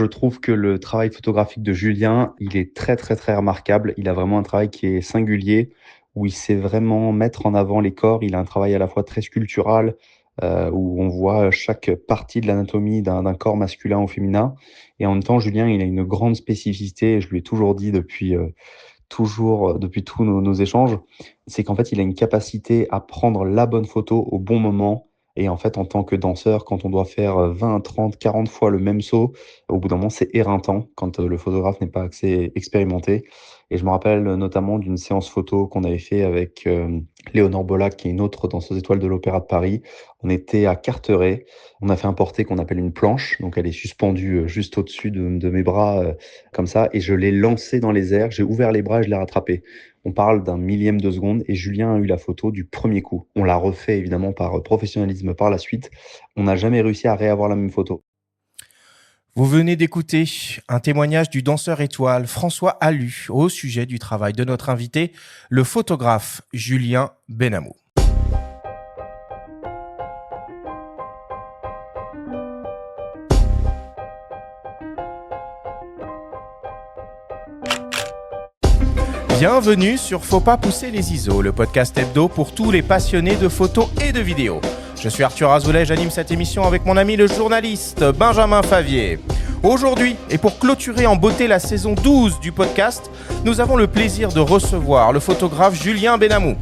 je trouve que le travail photographique de Julien, il est très, très, très remarquable. Il a vraiment un travail qui est singulier, où il sait vraiment mettre en avant les corps. Il a un travail à la fois très sculptural, où on voit chaque partie de l'anatomie d'un corps masculin ou féminin. Et en même temps, Julien, il a une grande spécificité, et je lui ai toujours dit depuis tous nos échanges, c'est qu'en fait, il a une capacité à prendre la bonne photo au bon moment. Et en fait, en tant que danseur, quand on doit faire 20, 30, 40 fois le même saut, au bout d'un moment, c'est éreintant quand le photographe n'est pas assez expérimenté. Et je me rappelle notamment d'une séance photo qu'on avait fait avec Léonore Bollac, qui est une autre danseuse étoile de l'Opéra de Paris. On était à Carteret. On a fait un porté qu'on appelle une planche. Donc, elle est suspendue juste au-dessus de mes bras, comme ça. Et je l'ai lancée dans les airs. J'ai ouvert les bras et je l'ai rattrapée. On parle d'un millième de seconde et Julien a eu la photo du premier coup. On l'a refait évidemment par professionnalisme par la suite. On n'a jamais réussi à réavoir la même photo. Vous venez d'écouter un témoignage du danseur étoile François Allu au sujet du travail de notre invité, le photographe Julien Benamou. Bienvenue sur Faut pas pousser les ISO, le podcast hebdo pour tous les passionnés de photos et de vidéos. Je suis Arthur Azoulay, j'anime cette émission avec mon ami le journaliste Benjamin Favier. Aujourd'hui, et pour clôturer en beauté la saison 12 du podcast, nous avons le plaisir de recevoir le photographe Julien Benamou.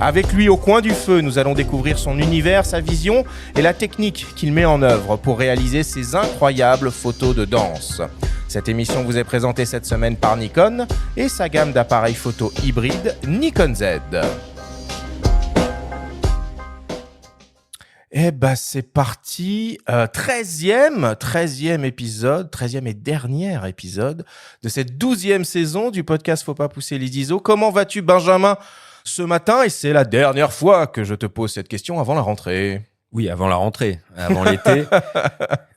Avec lui au coin du feu, nous allons découvrir son univers, sa vision et la technique qu'il met en œuvre pour réaliser ses incroyables photos de danse. Cette émission vous est présentée cette semaine par Nikon et sa gamme d'appareils photo hybrides Nikon Z. Eh ben c'est parti, 13e épisode, 13e et dernier épisode de cette 12e saison du podcast Faut pas pousser les ISO. Comment vas-tu Benjamin ce matin? Et c'est la dernière fois que je te pose cette question avant la rentrée. Oui, avant la rentrée, avant l'été.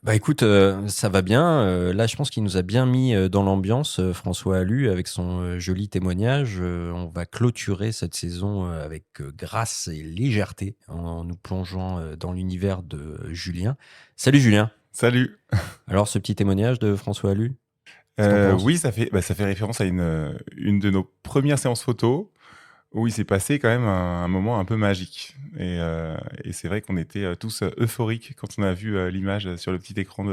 Bah écoute, ça va bien. Là, je pense qu'il nous a bien mis dans l'ambiance, François Allu, avec son joli témoignage. On va clôturer cette saison avec grâce et légèreté en nous plongeant dans l'univers de Julien. Salut Julien. Salut. Alors, ce petit témoignage de François Allu, Oui, ça fait référence à une de nos premières séances photo où il s'est passé quand même un moment un peu magique. Et c'est vrai qu'on était tous euphoriques quand on a vu l'image sur le petit écran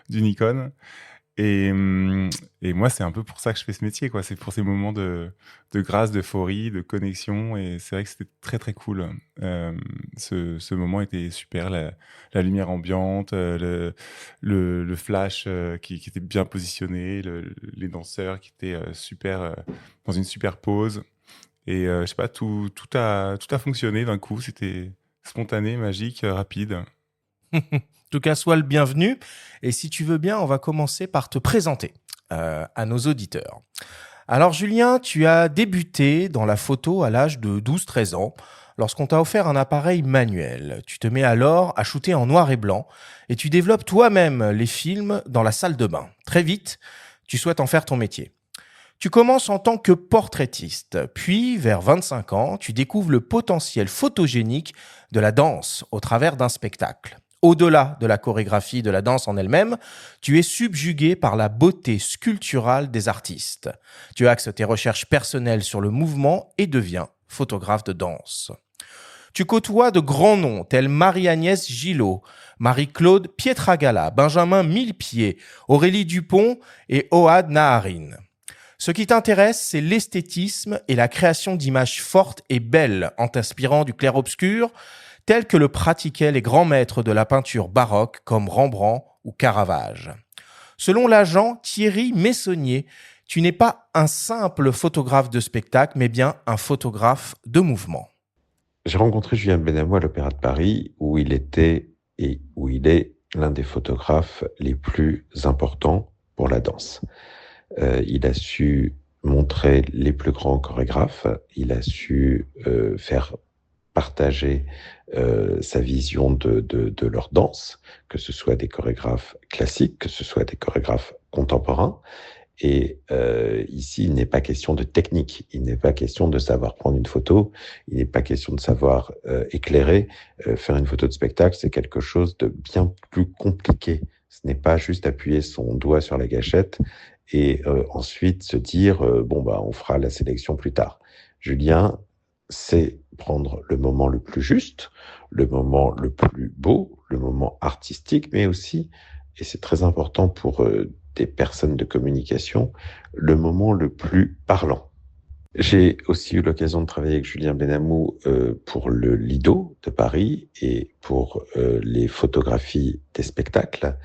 du Nikon. Et moi, c'est un peu pour ça que je fais ce métier, quoi. C'est pour ces moments de grâce, d'euphorie, de connexion. Et c'est vrai que c'était très, très cool. Ce moment était super. La lumière ambiante, le flash qui était bien positionné, les danseurs qui étaient dans une super pose. Et je sais pas, tout a fonctionné d'un coup. C'était spontané, magique, rapide. En tout cas, sois le bienvenu. Et si tu veux bien, on va commencer par te présenter à nos auditeurs. Alors Julien, tu as débuté dans la photo à l'âge de 12-13 ans lorsqu'on t'a offert un appareil manuel. Tu te mets alors à shooter en noir et blanc et tu développes toi-même les films dans la salle de bain. Très vite, tu souhaites en faire ton métier. Tu commences en tant que portraitiste, puis vers 25 ans, tu découvres le potentiel photogénique de la danse au travers d'un spectacle. Au-delà de la chorégraphie de la danse en elle-même, tu es subjugué par la beauté sculpturale des artistes. Tu axes tes recherches personnelles sur le mouvement et deviens photographe de danse. Tu côtoies de grands noms tels Marie-Agnès Gillot, Marie-Claude Pietragala, Benjamin Millepied, Aurélie Dupont et Ohad Naharin. Ce qui t'intéresse, c'est l'esthétisme et la création d'images fortes et belles en t'inspirant du clair-obscur, tel que le pratiquaient les grands maîtres de la peinture baroque comme Rembrandt ou Caravage. Selon l'agent Thierry Messonnier, tu n'es pas un simple photographe de spectacle, mais bien un photographe de mouvement. J'ai rencontré Julien Benamou à l'Opéra de Paris, où il était et où il est l'un des photographes les plus importants pour la danse. Il a su montrer les plus grands chorégraphes, il a su faire partager sa vision de leur danse, que ce soit des chorégraphes classiques, que ce soit des chorégraphes contemporains. Et ici, il n'est pas question de technique, il n'est pas question de savoir prendre une photo, il n'est pas question de savoir éclairer. Faire une photo de spectacle, c'est quelque chose de bien plus compliqué Ce n'est pas juste appuyer son doigt sur la gâchette et ensuite se dire on fera la sélection plus tard. Julien, c'est prendre le moment le plus juste, le moment le plus beau, le moment artistique, mais aussi, et c'est très important pour des personnes de communication, le moment le plus parlant. J'ai aussi eu l'occasion de travailler avec Julien Benamou pour le Lido de Paris et pour les photographies des spectacles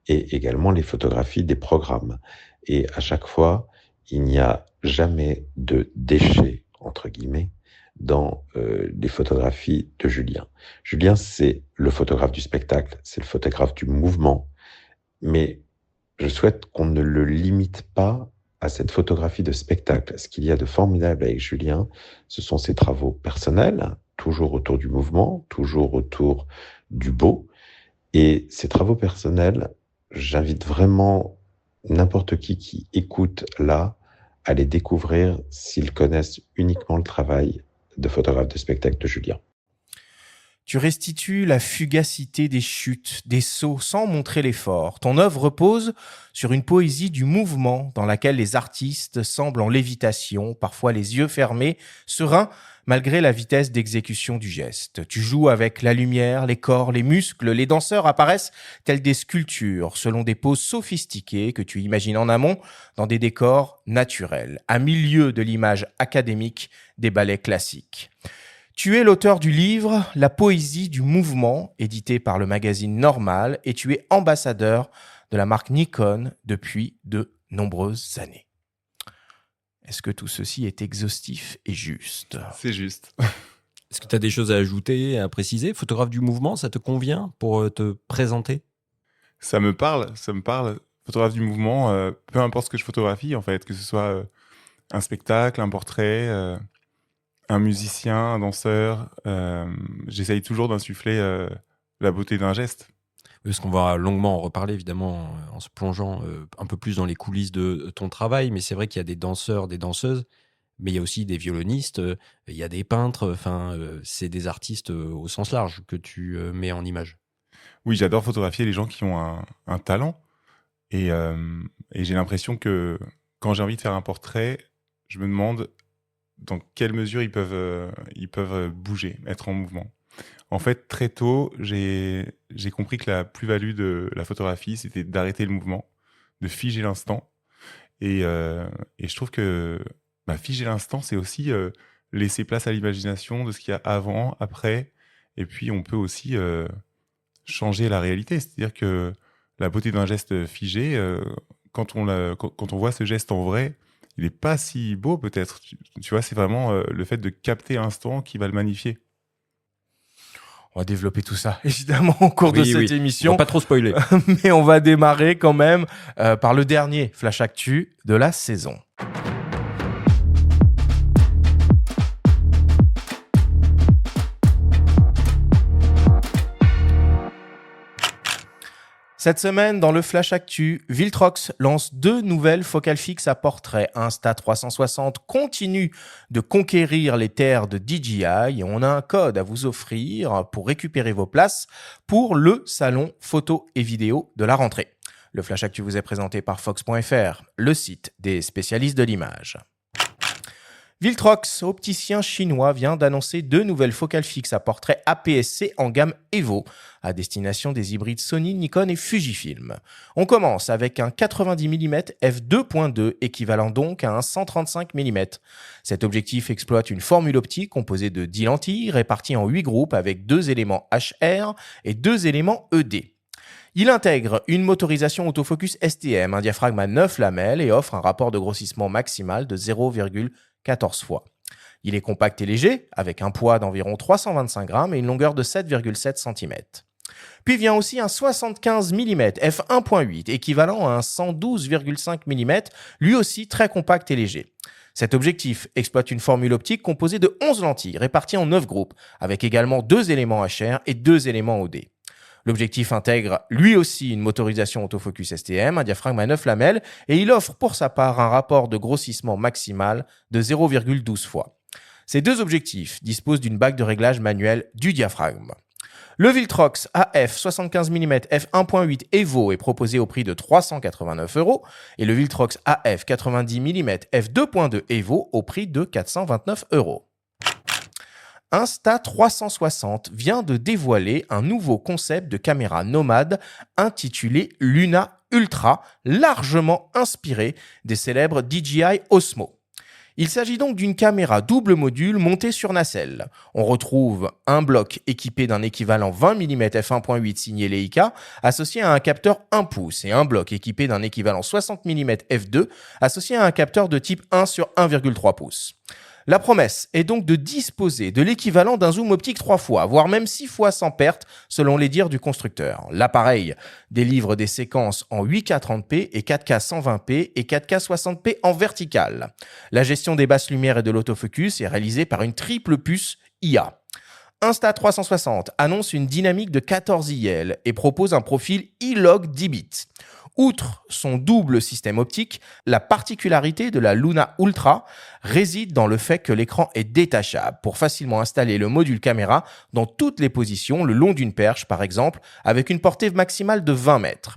et également les photographies des programmes. Et à chaque fois, il n'y a jamais de déchets, entre guillemets, dans les photographies de Julien. Julien, c'est le photographe du spectacle, c'est le photographe du mouvement, mais je souhaite qu'on ne le limite pas à cette photographie de spectacle. Ce qu'il y a de formidable avec Julien, ce sont ses travaux personnels, toujours autour du mouvement, toujours autour du beau. Et ces travaux personnels, j'invite vraiment n'importe qui écoute là à les découvrir s'ils connaissent uniquement le travail de photographe de spectacle de Julien. Tu restitues la fugacité des chutes, des sauts sans montrer l'effort. Ton œuvre repose sur une poésie du mouvement dans laquelle les artistes semblent en lévitation, parfois les yeux fermés, sereins malgré la vitesse d'exécution du geste. Tu joues avec la lumière, les corps, les muscles. Les danseurs apparaissent tels des sculptures selon des poses sophistiquées que tu imagines en amont dans des décors naturels, à milieu de l'image académique des ballets classiques. Tu es l'auteur du livre « La poésie du mouvement » édité par le magazine Normal et tu es ambassadeur de la marque Nikon depuis de nombreuses années. Est-ce que tout ceci est exhaustif et juste ? C'est juste. Est-ce que tu as des choses à ajouter, à préciser ? Photographe du mouvement, ça te convient pour te présenter ? Ça me parle. Photographe du mouvement, peu importe ce que je photographie, en fait, que ce soit un spectacle, un portrait, un musicien, un danseur, j'essaye toujours d'insuffler la beauté d'un geste. Parce qu'on va longuement en reparler, évidemment, en se plongeant un peu plus dans les coulisses de ton travail. Mais c'est vrai qu'il y a des danseurs, des danseuses, mais il y a aussi des violonistes, il y a des peintres. Enfin, c'est des artistes au sens large que tu mets en image. Oui, j'adore photographier les gens qui ont un talent. Et j'ai l'impression que quand j'ai envie de faire un portrait, je me demande dans quelle mesure ils peuvent bouger, être en mouvement. En fait, très tôt, j'ai compris que la plus-value de la photographie, c'était d'arrêter le mouvement, de figer l'instant. Et je trouve que figer l'instant, c'est aussi laisser place à l'imagination de ce qu'il y a avant, après. Et puis, on peut aussi changer la réalité. C'est-à-dire que la beauté d'un geste figé, quand on voit ce geste en vrai, il n'est pas si beau peut-être. Tu vois, c'est vraiment le fait de capter l'instant qui va le magnifier. On va développer tout ça, évidemment, au cours de cette émission. On va pas trop spoiler. Mais on va démarrer quand même par le dernier Flash Actu de la saison. Cette semaine, dans le Flash Actu, Viltrox lance 2 nouvelles focales fixes à portrait. Insta360 continue de conquérir les terres de DJI et on a un code à vous offrir pour récupérer vos places pour le salon photo et vidéo de la rentrée. Le Flash Actu vous est présenté par Fox.fr, le site des spécialistes de l'image. Viltrox, opticien chinois, vient d'annoncer 2 nouvelles focales fixes à portrait APS-C en gamme Evo, à destination des hybrides Sony, Nikon et Fujifilm. On commence avec un 90 mm f2.2, équivalent donc à un 135 mm. Cet objectif exploite une formule optique composée de 10 lentilles, réparties en 8 groupes avec 2 éléments HR et 2 éléments ED. Il intègre une motorisation autofocus STM, un diaphragme à 9 lamelles et offre un rapport de grossissement maximal de 0,14 fois. Il est compact et léger, avec un poids d'environ 325 grammes et une longueur de 7,7 cm. Puis vient aussi un 75 mm f1.8, équivalent à un 112,5 mm, lui aussi très compact et léger. Cet objectif exploite une formule optique composée de 11 lentilles, réparties en 9 groupes, avec également 2 éléments HR et 2 éléments OD. L'objectif intègre lui aussi une motorisation autofocus STM, un diaphragme à 9 lamelles et il offre pour sa part un rapport de grossissement maximal de 0,12 fois. Ces 2 objectifs disposent d'une bague de réglage manuelle du diaphragme. Le Viltrox AF 75 mm f1.8 Evo est proposé au prix de 389 € et le Viltrox AF 90 mm f2.2 Evo au prix de 429 €. Insta360 vient de dévoiler un nouveau concept de caméra nomade intitulé Luna Ultra, largement inspiré des célèbres DJI Osmo. Il s'agit donc d'une caméra double module montée sur nacelle. On retrouve un bloc équipé d'un équivalent 20 mm f1.8 signé Leica associé à un capteur 1 pouce et un bloc équipé d'un équivalent 60 mm f2 associé à un capteur de type 1 sur 1,3 pouces. La promesse est donc de disposer de l'équivalent d'un zoom optique 3 fois, voire même 6 fois sans perte, selon les dires du constructeur. L'appareil délivre des séquences en 8K 30p et 4K 120p et 4K 60p en vertical. La gestion des basses lumières et de l'autofocus est réalisée par une triple puce IA. Insta360 annonce une dynamique de 14 IL et propose un profil E-Log 10 bits. Outre son double système optique, la particularité de la Luna Ultra réside dans le fait que l'écran est détachable pour facilement installer le module caméra dans toutes les positions le long d'une perche par exemple, avec une portée maximale de 20 mètres.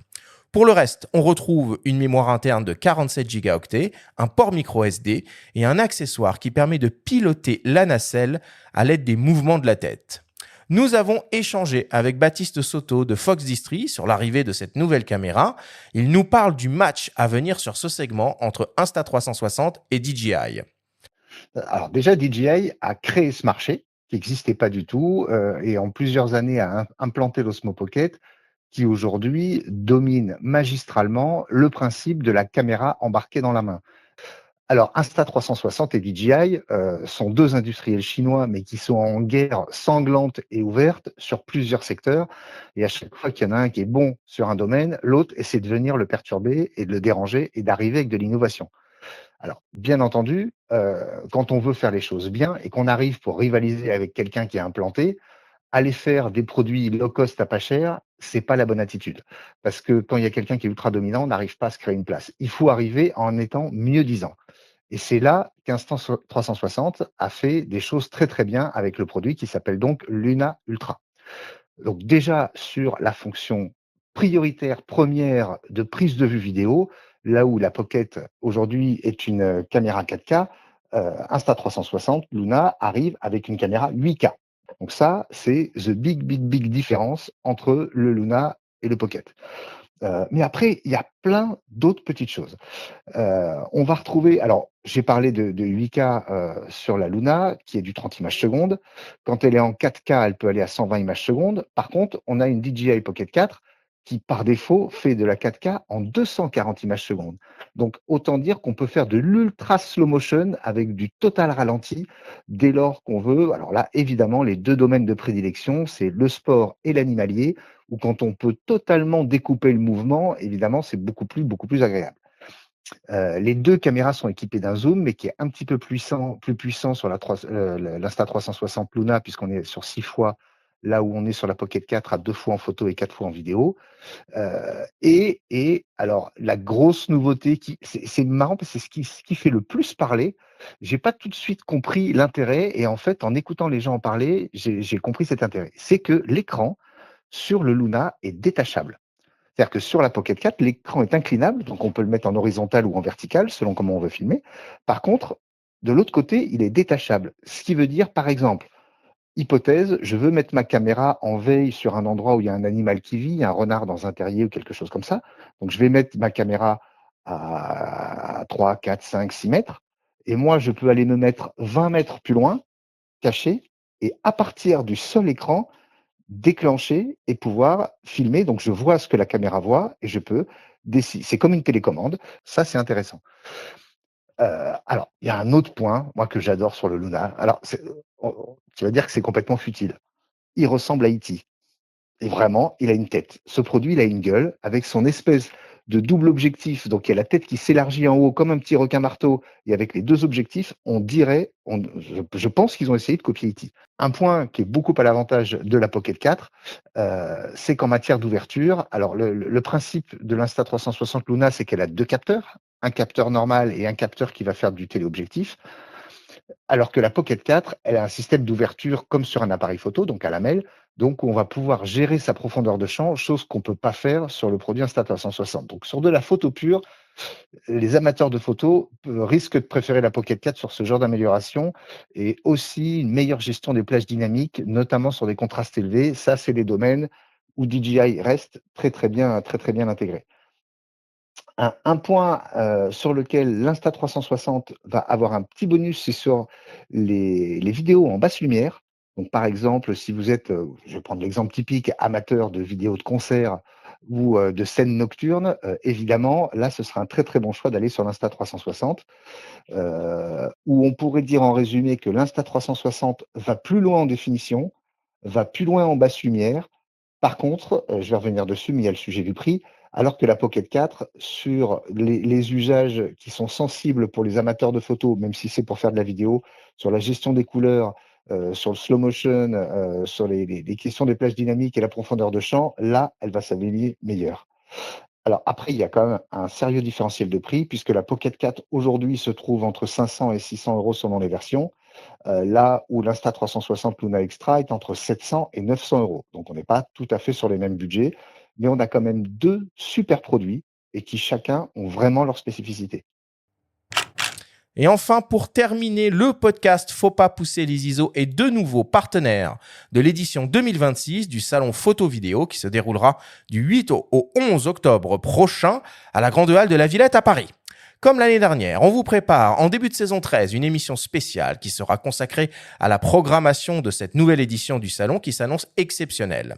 Pour le reste, on retrouve une mémoire interne de 47 Go, un port micro SD et un accessoire qui permet de piloter la nacelle à l'aide des mouvements de la tête. Nous avons échangé avec Baptiste Soto de Fox Distri sur l'arrivée de cette nouvelle caméra. Il nous parle du match à venir sur ce segment entre Insta360 et DJI. Alors déjà, DJI a créé ce marché qui n'existait pas du tout et en plusieurs années a implanté l'Osmo Pocket qui aujourd'hui domine magistralement le principe de la caméra embarquée dans la main. Alors, Insta360 et DJI sont deux industriels chinois, mais qui sont en guerre sanglante et ouverte sur plusieurs secteurs. Et à chaque fois qu'il y en a un qui est bon sur un domaine, l'autre essaie de venir le perturber et de le déranger et d'arriver avec de l'innovation. Alors, bien entendu, quand on veut faire les choses bien et qu'on arrive pour rivaliser avec quelqu'un qui est implanté, aller faire des produits low cost à pas cher, c'est pas la bonne attitude. Parce que quand il y a quelqu'un qui est ultra dominant, on n'arrive pas à se créer une place. Il faut arriver en étant mieux disant. Et c'est là qu'Insta360 a fait des choses très très bien avec le produit qui s'appelle donc Luna Ultra. Donc déjà sur la fonction prioritaire première de prise de vue vidéo, là où la Pocket aujourd'hui est une caméra 4K, Insta360 Luna arrive avec une caméra 8K. Donc ça, c'est the big difference entre le Luna et le Pocket. Mais après, il y a plein d'autres petites choses. On va retrouver, alors j'ai parlé de 8K sur la Luna, qui est du 30 images secondes. Quand elle est en 4K, elle peut aller à 120 images secondes. Par contre, on a une DJI Pocket 4 qui, par défaut, fait de la 4K en 240 images secondes. Donc, autant dire qu'on peut faire de l'ultra slow motion avec du total ralenti dès lors qu'on veut. Alors là, évidemment, les deux domaines de prédilection, c'est le sport et l'animalier, où quand on peut totalement découper le mouvement, évidemment, c'est beaucoup plus agréable. Les deux caméras sont équipées d'un zoom, mais qui est un petit peu plus puissant sur l'Insta360 Luna, puisqu'on est sur 6 fois, là où on est sur la Pocket 4 à 2 fois en photo et 4 fois en vidéo. Et alors, la grosse nouveauté, c'est marrant parce que c'est ce qui fait le plus parler. J'ai pas tout de suite compris l'intérêt, et en fait, en écoutant les gens en parler, j'ai compris cet intérêt. C'est que l'écran sur le Luna est détachable. C'est-à-dire que sur la Pocket 4, l'écran est inclinable, donc on peut le mettre en horizontal ou en vertical, selon comment on veut filmer. Par contre, de l'autre côté, il est détachable. Ce qui veut dire, par exemple, hypothèse, je veux mettre ma caméra en veille sur un endroit où il y a un animal qui vit, un renard dans un terrier ou quelque chose comme ça. Donc, je vais mettre ma caméra à 3, 4, 5, 6 mètres. Et moi, je peux aller me mettre 20 mètres plus loin, caché, et à partir du seul écran, déclencher et pouvoir filmer. Donc, je vois ce que la caméra voit et je peux décider. C'est comme une télécommande. Ça, c'est intéressant. Alors, il y a un autre point, moi, que j'adore sur le Luna. Alors, tu vas dire que c'est complètement futile. Il ressemble à E.T. Et vraiment, il a une tête. Ce produit, il a une gueule avec son espèce de double objectif. Donc, il y a la tête qui s'élargit en haut comme un petit requin marteau. Et avec les deux objectifs, on dirait, je pense qu'ils ont essayé de copier E.T. Un point qui est beaucoup à l'avantage de la Pocket 4, c'est qu'en matière d'ouverture, alors le principe de l'Insta360 Luna, c'est qu'elle a deux capteurs, un capteur normal et un capteur qui va faire du téléobjectif. Alors que la Pocket 4, elle a un système d'ouverture comme sur un appareil photo, donc à lamelles, donc on va pouvoir gérer sa profondeur de champ, chose qu'on ne peut pas faire sur le produit Insta360. Donc sur de la photo pure, les amateurs de photos risquent de préférer la Pocket 4 sur ce genre d'amélioration et aussi une meilleure gestion des plages dynamiques, notamment sur des contrastes élevés. Ça, c'est les domaines où DJI reste très très bien intégré. Un point sur lequel l'Insta360 va avoir un petit bonus, c'est sur les vidéos en basse lumière. Donc, par exemple, si vous êtes, je vais prendre l'exemple typique, amateur de vidéos de concert ou de scènes nocturnes, évidemment, là, ce sera un très très bon choix d'aller sur l'Insta360, où on pourrait dire en résumé que l'Insta360 va plus loin en définition, va plus loin en basse lumière. Par contre, je vais revenir dessus, mais il y a le sujet du prix. Alors que la Pocket 4, sur les usages qui sont sensibles pour les amateurs de photos, même si c'est pour faire de la vidéo, sur la gestion des couleurs, sur le slow motion, sur les questions des plages dynamiques et la profondeur de champ, là, elle va s'avéler meilleure. Alors après, il y a quand même un sérieux différentiel de prix, puisque la Pocket 4 aujourd'hui se trouve entre 500 et 600 euros selon les versions, là où l'Insta360 Luna Extra est entre 700 et 900 euros. Donc on n'est pas tout à fait sur les mêmes budgets, mais on a quand même deux super produits et qui chacun ont vraiment leur spécificité. Et enfin, pour terminer, le podcast Faut pas pousser les ISO est de nouveau partenaire de l'édition 2026 du salon photo-vidéo qui se déroulera du 8 au 11 octobre prochain à la Grande Halle de la Villette à Paris. Comme l'année dernière, on vous prépare en début de saison 13 une émission spéciale qui sera consacrée à la programmation de cette nouvelle édition du salon qui s'annonce exceptionnelle.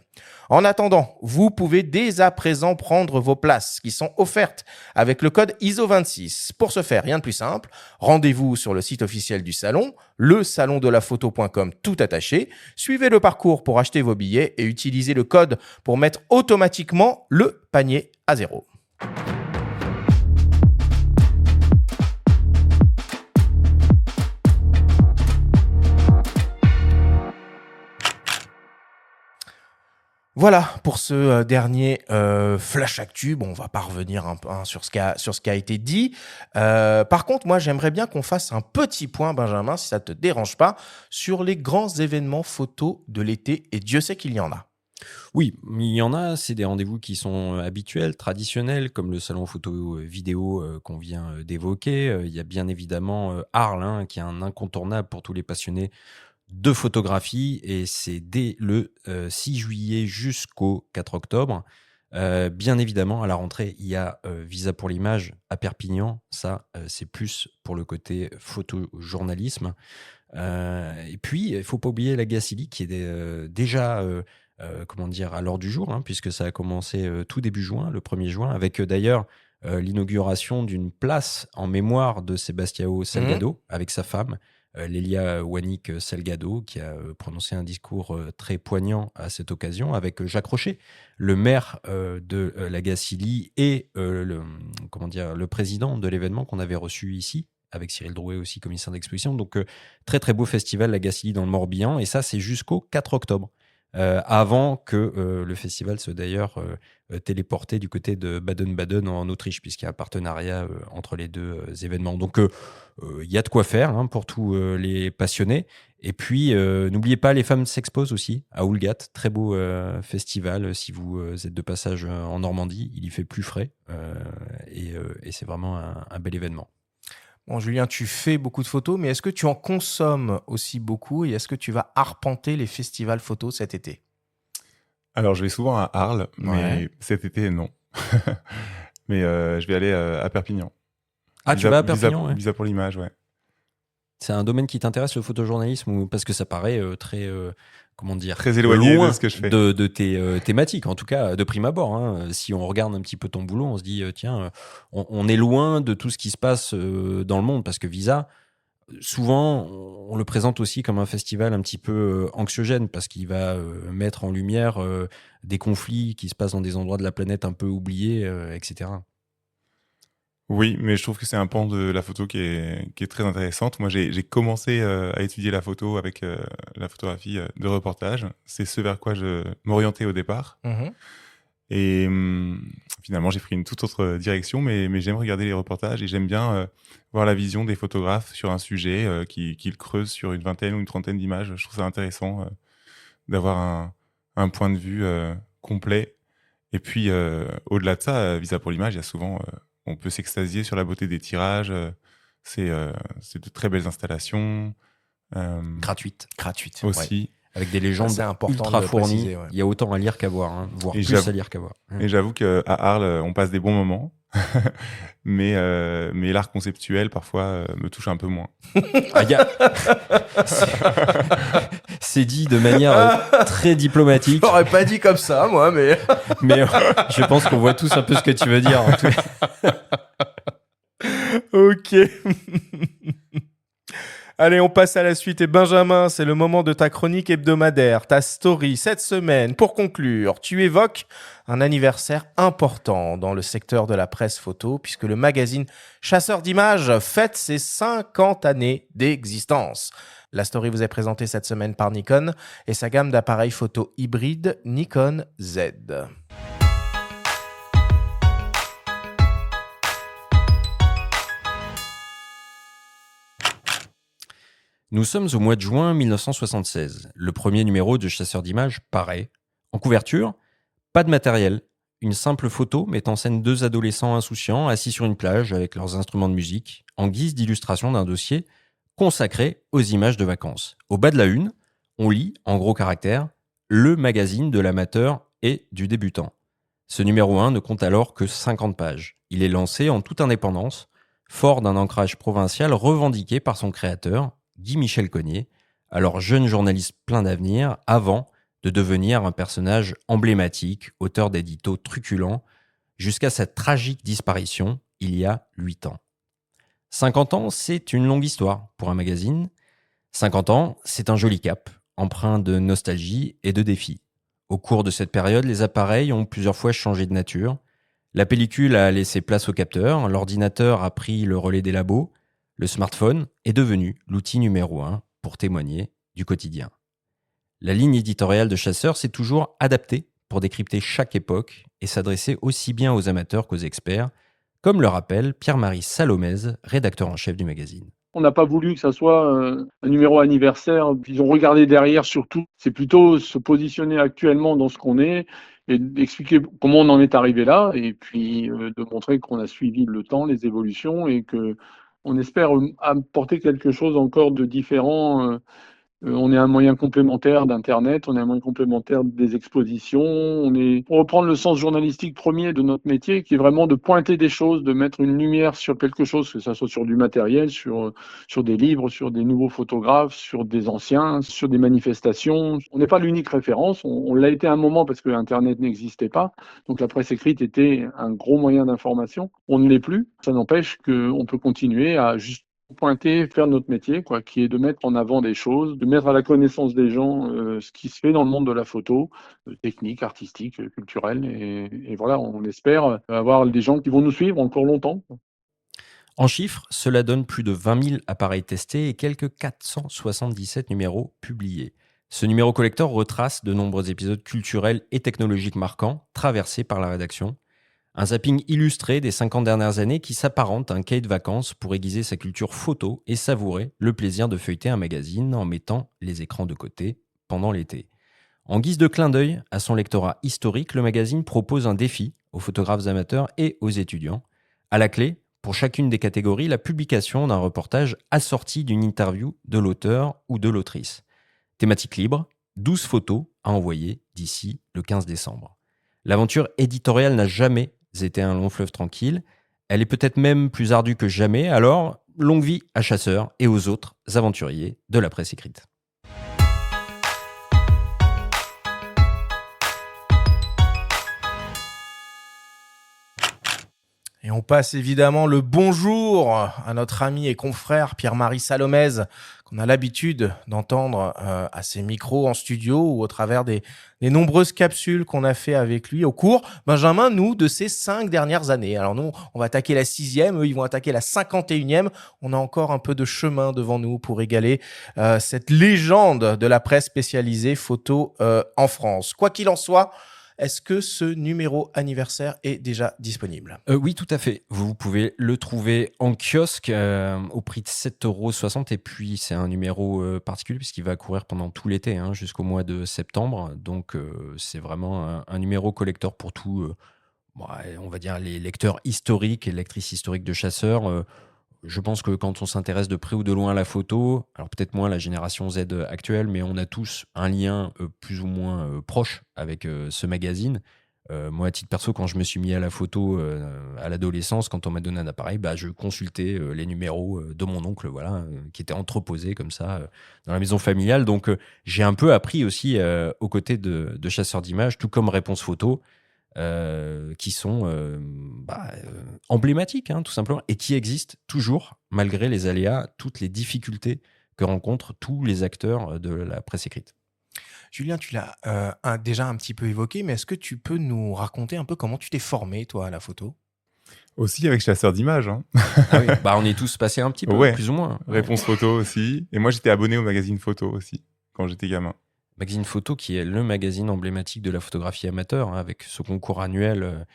En attendant, vous pouvez dès à présent prendre vos places qui sont offertes avec le code ISO26. Pour ce faire, rien de plus simple, rendez-vous sur le site officiel du salon, lesalondelaphoto.com tout attaché, suivez le parcours pour acheter vos billets et utilisez le code pour mettre automatiquement le panier à zéro. Voilà pour ce dernier Flash Actu. Bon, on va pas revenir un peu sur ce qui a été dit. Par contre, moi, j'aimerais bien qu'on fasse un petit point, Benjamin, si ça te dérange pas, sur les grands événements photos de l'été. Et Dieu sait qu'il y en a. Oui, il y en a, c'est des rendez-vous qui sont habituels, traditionnels, comme le salon photo vidéo qu'on vient d'évoquer. Il y a bien évidemment Arles, hein, qui est un incontournable pour tous les passionnés de photographie, et c'est dès le 6 juillet jusqu'au 4 octobre. Bien évidemment, à la rentrée, il y a Visa pour l'image à Perpignan. Ça, c'est plus pour le côté photojournalisme. Et puis, il ne faut pas oublier la Gacilly qui est déjà comment dire, à l'ordre du jour, hein, puisque ça a commencé tout début juin, le 1er juin, avec d'ailleurs l'inauguration d'une place en mémoire de Sebastião Salgado avec sa femme, Lélia Wanik Salgado, qui a prononcé un discours très poignant à cette occasion, avec Jacques Rocher, le maire de la Gacilly et le président de l'événement qu'on avait reçu ici, avec Cyril Drouet aussi, commissaire d'exposition. Donc, très très beau festival, la Gacilly dans le Morbihan, et ça, c'est jusqu'au 4 octobre. Avant que le festival soit d'ailleurs téléporté du côté de Baden-Baden en Autriche, puisqu'il y a un partenariat entre les deux événements. Donc, il y a de quoi faire, hein, pour tous les passionnés. Et puis, n'oubliez pas, les femmes s'exposent aussi à Oulgat. Très beau festival si vous êtes de passage en Normandie. Il y fait plus frais et c'est vraiment un bel événement. Bon, Julien, tu fais beaucoup de photos, mais est-ce que tu en consommes aussi beaucoup et est-ce que tu vas arpenter les festivals photos cet été? Alors, je vais souvent à Arles, mais Ouais. cet été, non. Mais je vais aller à Perpignan. Ah, tu vas à Perpignan, ouais. Visa pour l'image, ouais. C'est un domaine qui t'intéresse, le photojournalisme, parce que ça paraît très, comment dire, Très éloigné loin de ce que je fais. de tes thématiques, en tout cas de prime abord, hein. Si on regarde un petit peu ton boulot, on se dit, tiens, on est loin de tout ce qui se passe dans le monde, parce que Visa, souvent, on le présente aussi comme un festival un petit peu anxiogène, parce qu'il va mettre en lumière des conflits qui se passent dans des endroits de la planète un peu oubliés, etc. Oui, mais je trouve que c'est un pan de la photo qui est très intéressante. Moi, j'ai commencé à étudier la photo avec la photographie de reportage. C'est ce vers quoi je m'orientais au départ. Mhm. Et finalement, j'ai pris une toute autre direction, mais j'aime regarder les reportages et j'aime bien voir la vision des photographes sur un sujet qu'ils creusent sur une vingtaine ou une trentaine d'images. Je trouve ça intéressant d'avoir un point de vue complet. Et puis, au-delà de ça, Visa pour l'image, il y a souvent, on peut s'extasier sur la beauté des tirages. C'est de très belles installations. Gratuite Gratuite. Aussi. avec des légendes C'est important ultra de fournies. préciser, ouais. Il y a autant à lire qu'à voir, hein, voire Et plus à lire qu'à voir. Et j'avoue qu'à Arles, on passe des bons moments. mais l'art conceptuel, parfois, me touche un peu moins. Ah, c'est dit de manière très diplomatique. Je l'aurais pas dit comme ça, moi, mais... Mais je pense qu'on voit tous un peu ce que tu veux dire. En tout cas. Ok. Allez, on passe à la suite. Et Benjamin, c'est le moment de ta chronique hebdomadaire, ta story cette semaine. Pour conclure, tu évoques un anniversaire important dans le secteur de la presse photo, puisque le magazine Chasseur d'images fête ses 50 années d'existence. La story vous est présentée cette semaine par Nikon et sa gamme d'appareils photo hybrides Nikon Z. Nous sommes au mois de juin 1976. Le premier numéro de Chasseur d'images paraît. En couverture, pas de matériel. Une simple photo met en scène deux adolescents insouciants assis sur une plage avec leurs instruments de musique, en guise d'illustration d'un dossier consacré aux images de vacances. Au bas de la une, on lit, en gros caractères, le magazine de l'amateur et du débutant. Ce numéro 1 ne compte alors que 50 pages. Il est lancé en toute indépendance, fort d'un ancrage provincial revendiqué par son créateur, Guy-Michel Cogniet, alors jeune journaliste plein d'avenir, avant de devenir un personnage emblématique, auteur d'éditos truculents, jusqu'à sa tragique disparition il y a 8 ans. 50 ans, c'est une longue histoire pour un magazine. 50 ans, c'est un joli cap, empreint de nostalgie et de défis. Au cours de cette période, les appareils ont plusieurs fois changé de nature. La pellicule a laissé place au capteur, l'ordinateur a pris le relais des labos, le smartphone est devenu l'outil numéro 1 pour témoigner du quotidien. La ligne éditoriale de Chasseur s'est toujours adaptée pour décrypter chaque époque et s'adresser aussi bien aux amateurs qu'aux experts, comme le rappelle Pierre-Marie Salomez, rédacteur en chef du magazine. On n'a pas voulu que ça soit un numéro anniversaire. Ils ont regardé derrière surtout. C'est plutôt se positionner actuellement dans ce qu'on est et d'expliquer comment on en est arrivé là et puis de montrer qu'on a suivi le temps, les évolutions et que on espère apporter quelque chose encore de différent. On est un moyen complémentaire d'Internet, on est un moyen complémentaire des expositions. Pour reprendre le sens journalistique premier de notre métier, qui est vraiment de pointer des choses, de mettre une lumière sur quelque chose, que ce soit sur du matériel, sur des livres, sur des nouveaux photographes, sur des anciens, sur des manifestations. On n'est pas l'unique référence, on l'a été à un moment parce que Internet n'existait pas. Donc la presse écrite était un gros moyen d'information. On ne l'est plus. Ça n'empêche qu'on peut continuer à juste pointer, faire notre métier, quoi, qui est de mettre en avant des choses, de mettre à la connaissance des gens ce qui se fait dans le monde de la photo, technique, artistique, culturelle. Et voilà, on espère avoir des gens qui vont nous suivre encore longtemps. En chiffres, cela donne plus de 20 000 appareils testés et quelques 477 numéros publiés. Ce numéro collector retrace de nombreux épisodes culturels et technologiques marquants, traversés par la rédaction. Un zapping illustré des 50 dernières années qui s'apparente à un cahier de vacances pour aiguiser sa culture photo et savourer le plaisir de feuilleter un magazine en mettant les écrans de côté pendant l'été. En guise de clin d'œil à son lectorat historique, le magazine propose un défi aux photographes amateurs et aux étudiants. À la clé, pour chacune des catégories, la publication d'un reportage assorti d'une interview de l'auteur ou de l'autrice. Thématique libre, 12 photos à envoyer d'ici le 15 décembre. L'aventure éditoriale n'a jamais été un long fleuve tranquille. Elle est peut-être même plus ardue que jamais, alors longue vie à Chasseur et aux autres aventuriers de la presse écrite. Et on passe évidemment le bonjour à notre ami et confrère Pierre-Marie Salomez, qu'on a l'habitude d'entendre à ses micros en studio ou au travers des nombreuses capsules qu'on a fait avec lui au cours, Benjamin, nous, de ces 5 dernières années. Alors nous, on va attaquer la 6e, eux, ils vont attaquer la 51e. On a encore un peu de chemin devant nous pour égaler cette légende de la presse spécialisée photo en France. Quoi qu'il en soit, Est-ce que ce numéro anniversaire est déjà disponible ? Oui, tout à fait. Vous pouvez le trouver en kiosque au prix de 7,60 €. Et puis, c'est un numéro particulier puisqu'il va courir pendant tout l'été, jusqu'au mois de septembre. Donc, c'est vraiment un numéro collector pour tout, on va dire, les lecteurs historiques et lectrices historiques de chasseurs. Je pense que quand on s'intéresse de près ou de loin à la photo, alors peut-être moins la génération Z actuelle, mais on a tous un lien plus ou moins proche avec ce magazine. Moi, à titre perso, quand je me suis mis à la photo à l'adolescence, quand on m'a donné un appareil, je consultais les numéros de mon oncle, qui étaient entreposés comme ça dans la maison familiale. Donc, j'ai un peu appris aussi aux côtés de chasseurs d'images, tout comme Réponse Photo, qui sont emblématiques, tout simplement, et qui existent toujours, malgré les aléas, toutes les difficultés que rencontrent tous les acteurs de la presse écrite. Julien, tu l'as déjà un petit peu évoqué, mais est-ce que tu peux nous raconter un peu comment tu t'es formé, toi, à la photo ? Aussi avec chasseur d'images. Ah oui, on est tous passés un petit peu, Ouais. plus ou moins. Réponse Photo aussi. Et moi, j'étais abonné au magazine Photo aussi, quand j'étais gamin. Magazine Photo, qui est le magazine emblématique de la photographie amateur, avec ce concours annuel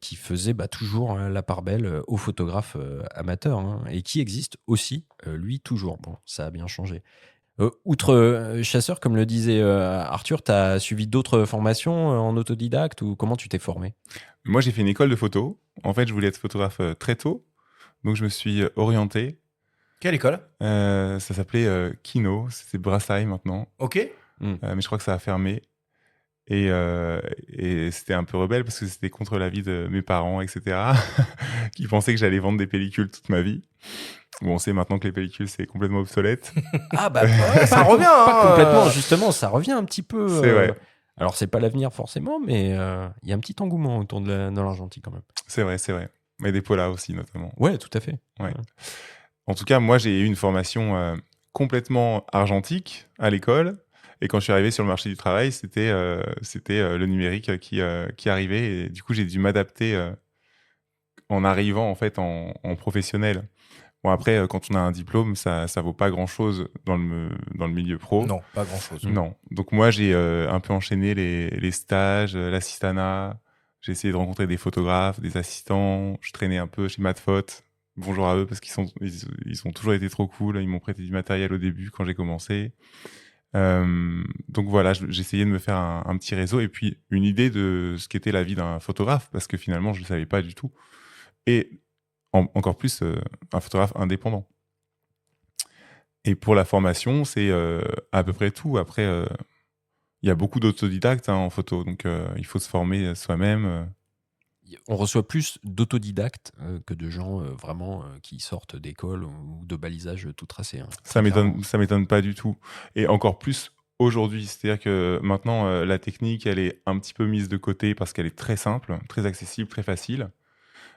qui faisait toujours la part belle aux photographes amateurs, et qui existe aussi, lui, toujours. Bon, ça a bien changé. Outre chasseur, comme le disait Arthur, tu as suivi d'autres formations en autodidacte ou comment tu t'es formé ? Moi, j'ai fait une école de photo. En fait, je voulais être photographe très tôt. Donc, je me suis orienté. Quelle école ? Ça s'appelait Kino. C'est Brassailles maintenant. Ok. Mais je crois que ça a fermé. Et c'était un peu rebelle parce que c'était contre l'avis de mes parents, etc. qui pensaient que j'allais vendre des pellicules toute ma vie. Bon, on sait maintenant que les pellicules, c'est complètement obsolète. Ouais, ça revient. Pas complètement, justement, ça revient un petit peu. C'est vrai. Alors, c'est pas l'avenir forcément, mais il y a un petit engouement autour de l'argentique quand même. C'est vrai. Mais des polas aussi, notamment. Ouais, tout à fait. Ouais. En tout cas, moi, j'ai eu une formation complètement argentique à l'école. Et quand je suis arrivé sur le marché du travail, c'était le numérique qui arrivait. Et du coup, j'ai dû m'adapter en arrivant en fait en professionnel. Bon, après, quand on a un diplôme, ça vaut pas grand-chose dans le milieu pro. Non, pas grand-chose. Non. Donc moi, j'ai un peu enchaîné les stages, l'assistanat. J'ai essayé de rencontrer des photographes, des assistants. Je traînais un peu chez Madphot. Bonjour à eux parce qu'ils ont toujours été trop cool. Ils m'ont prêté du matériel au début quand j'ai commencé. Donc voilà, j'essayais de me faire un petit réseau et puis une idée de ce qu'était la vie d'un photographe parce que finalement, je ne le savais pas du tout. Et encore plus un photographe indépendant. Et pour la formation, c'est à peu près tout. Après, il y a beaucoup d'autodidactes en photo, donc il faut se former soi-même. On reçoit plus d'autodidactes que de gens vraiment qui sortent d'école ou de balisage tout tracé. Ça m'étonne pas du tout. Et encore plus aujourd'hui. C'est-à-dire que maintenant, la technique, elle est un petit peu mise de côté parce qu'elle est très simple, très accessible, très facile.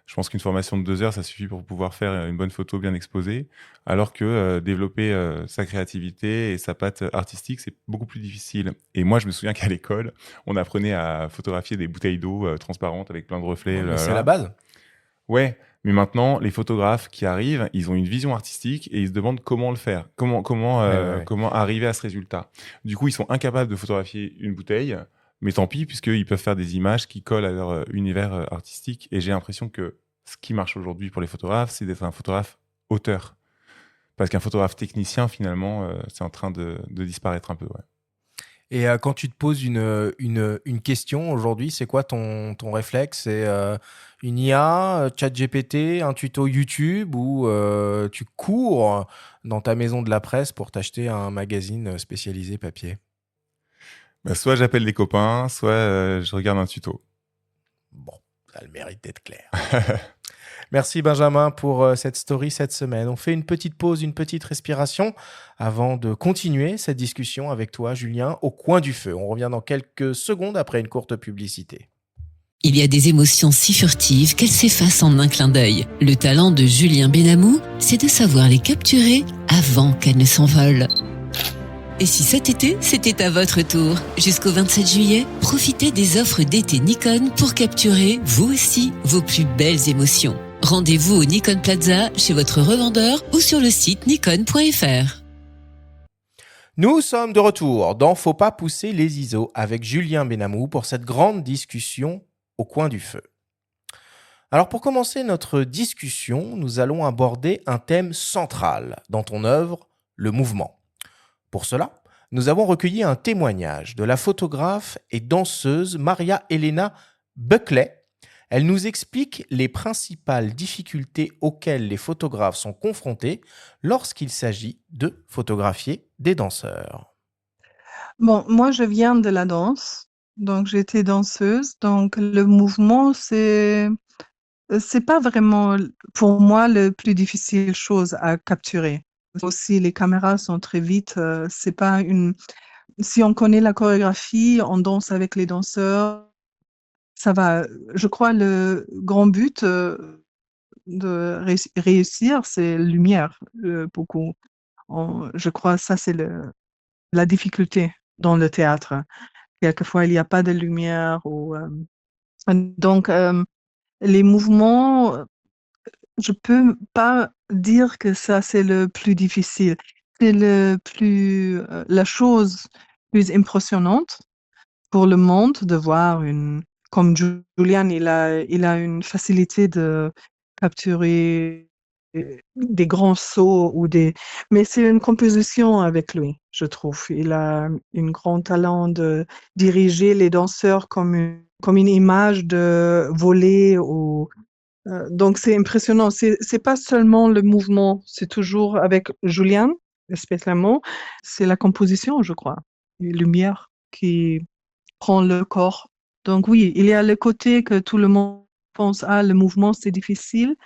Je pense qu'une formation de 2 heures, ça suffit pour pouvoir faire une bonne photo bien exposée, alors que développer sa créativité et sa patte artistique, c'est beaucoup plus difficile. Et moi, je me souviens qu'à l'école, on apprenait à photographier des bouteilles d'eau transparentes avec plein de reflets. C'est la base. Ouais, mais maintenant, les photographes qui arrivent, ils ont une vision artistique et ils se demandent comment le faire, comment arriver à ce résultat. Du coup, ils sont incapables de photographier une bouteille. Mais tant pis, puisqu'ils peuvent faire des images qui collent à leur univers artistique. Et j'ai l'impression que ce qui marche aujourd'hui pour les photographes, c'est d'être un photographe auteur. Parce qu'un photographe technicien, finalement, c'est en train de disparaître un peu. Ouais. Et quand tu te poses une question aujourd'hui, c'est quoi ton réflexe ? C'est une IA, ChatGPT, un tuto YouTube ou tu cours dans ta maison de la presse pour t'acheter un magazine spécialisé papier ? Soit j'appelle des copains, soit je regarde un tuto. Bon, ça a le mérite d'être clair. Merci Benjamin pour cette story cette semaine. On fait une petite pause, une petite respiration avant de continuer cette discussion avec toi, Julien, au coin du feu. On revient dans quelques secondes après une courte publicité. Il y a des émotions si furtives qu'elles s'effacent en un clin d'œil. Le talent de Julien Benamou, c'est de savoir les capturer avant qu'elles ne s'envolent. Et si cet été, c'était à votre tour ? Jusqu'au 27 juillet, profitez des offres d'été Nikon pour capturer, vous aussi, vos plus belles émotions. Rendez-vous au Nikon Plaza, chez votre revendeur ou sur le site nikon.fr. Nous sommes de retour dans Faut pas pousser les ISO avec Julien Benamou pour cette grande discussion au coin du feu. Alors pour commencer notre discussion, nous allons aborder un thème central dans ton œuvre, le mouvement. Pour cela, nous avons recueilli un témoignage de la photographe et danseuse Maria Elena Buckley. Elle nous explique les principales difficultés auxquelles les photographes sont confrontés lorsqu'il s'agit de photographier des danseurs. Bon, moi, je viens de la danse, donc j'étais danseuse, donc le mouvement, c'est pas vraiment pour moi le plus difficile chose à capturer. Aussi, les caméras sont très vite, c'est pas une. Si on connaît la chorégraphie, on danse avec les danseurs, ça va. Je crois le grand but de réussir, c'est lumière, beaucoup. Je crois ça, c'est la difficulté dans le théâtre. Quelquefois, il n'y a pas de lumière. Donc, les mouvements, je peux pas dire que ça, c'est le plus difficile. C'est la chose plus impressionnante pour le monde de voir comme Julian, il a une facilité de capturer des grands sauts mais c'est une composition avec lui, je trouve. Il a un grand talent de diriger les danseurs comme une image de voler donc c'est impressionnant. C'est pas seulement le mouvement, c'est toujours avec Julian, spécialement, c'est la composition, je crois. Les lumières qui prend le corps. Donc oui, il y a le côté que tout le monde pense, le mouvement, c'est difficile.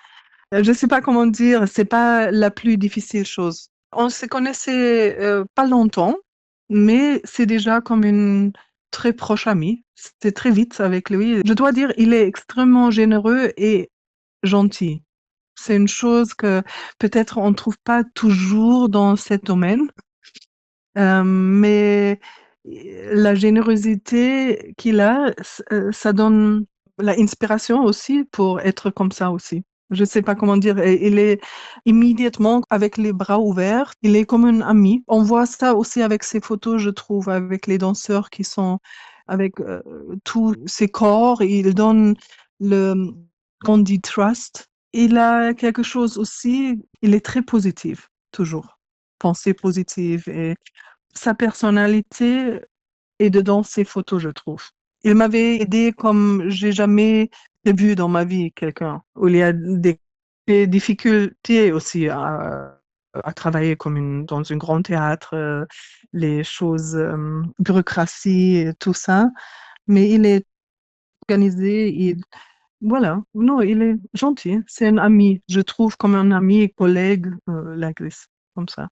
Je sais pas comment dire, c'est pas la plus difficile chose. On se connaissait pas longtemps, mais c'est déjà comme une très proche amie. C'est très vite avec lui. Je dois dire, il est extrêmement généreux et gentil. C'est une chose que peut-être on ne trouve pas toujours dans ce domaine. Mais la générosité qu'il a, ça donne l'inspiration aussi pour être comme ça aussi. Je sais pas comment dire. Et il est immédiatement avec les bras ouverts. Il est comme un ami. On voit ça aussi avec ses photos, je trouve, avec les danseurs qui sont avec tous ses corps. Il donne qu'on dit trust. Il a quelque chose aussi. Il est très positif, toujours. Pensée positive et sa personnalité est dedans ses photos, je trouve. Il m'avait aidé comme j'ai jamais vu dans ma vie quelqu'un où il y a des difficultés aussi à travailler dans un grand théâtre, les choses, bureaucratie et tout ça. Mais il est organisé, voilà. Non, il est gentil. C'est un ami, je trouve, comme un ami et collègue, Lagris, comme ça.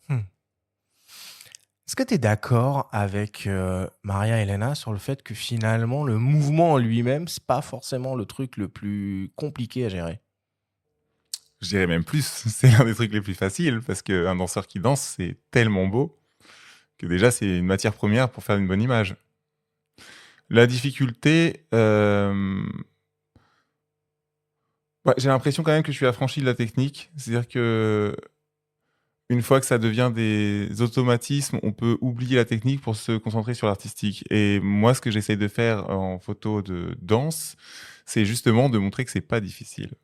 Hmm. Est-ce que tu es d'accord avec Maria Elena sur le fait que finalement, le mouvement en lui-même, c'est pas forcément le truc le plus compliqué à gérer? Je dirais même plus, c'est l'un des trucs les plus faciles, parce qu'un danseur qui danse, c'est tellement beau que déjà, c'est une matière première pour faire une bonne image. La difficulté, j'ai l'impression quand même que je suis affranchi de la technique. C'est-à-dire que une fois que ça devient des automatismes, on peut oublier la technique pour se concentrer sur l'artistique. Et moi, ce que j'essaye de faire en photo de danse, c'est justement de montrer que c'est pas difficile.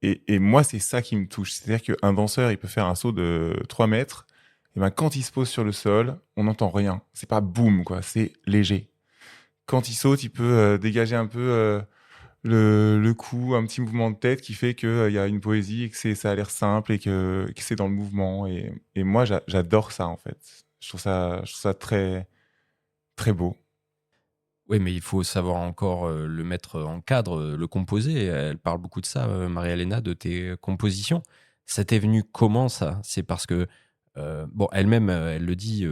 Et moi, c'est ça qui me touche. C'est-à-dire qu'un danseur, il peut faire un saut de 3 mètres. Et ben, quand il se pose sur le sol, on n'entend rien. C'est pas boum, quoi. C'est léger. Quand il saute, il peut dégager un peu le cou, un petit mouvement de tête qui fait qu'il y a une poésie et que ça a l'air simple et que c'est dans le mouvement. Et moi, j'adore ça, en fait. Je trouve ça très, très beau. Oui, mais il faut savoir encore le mettre en cadre, le composer. Elle parle beaucoup de ça, Maria-Elena, de tes compositions. Ça t'est venu comment, ça? C'est parce que, bon, elle-même, elle le dit,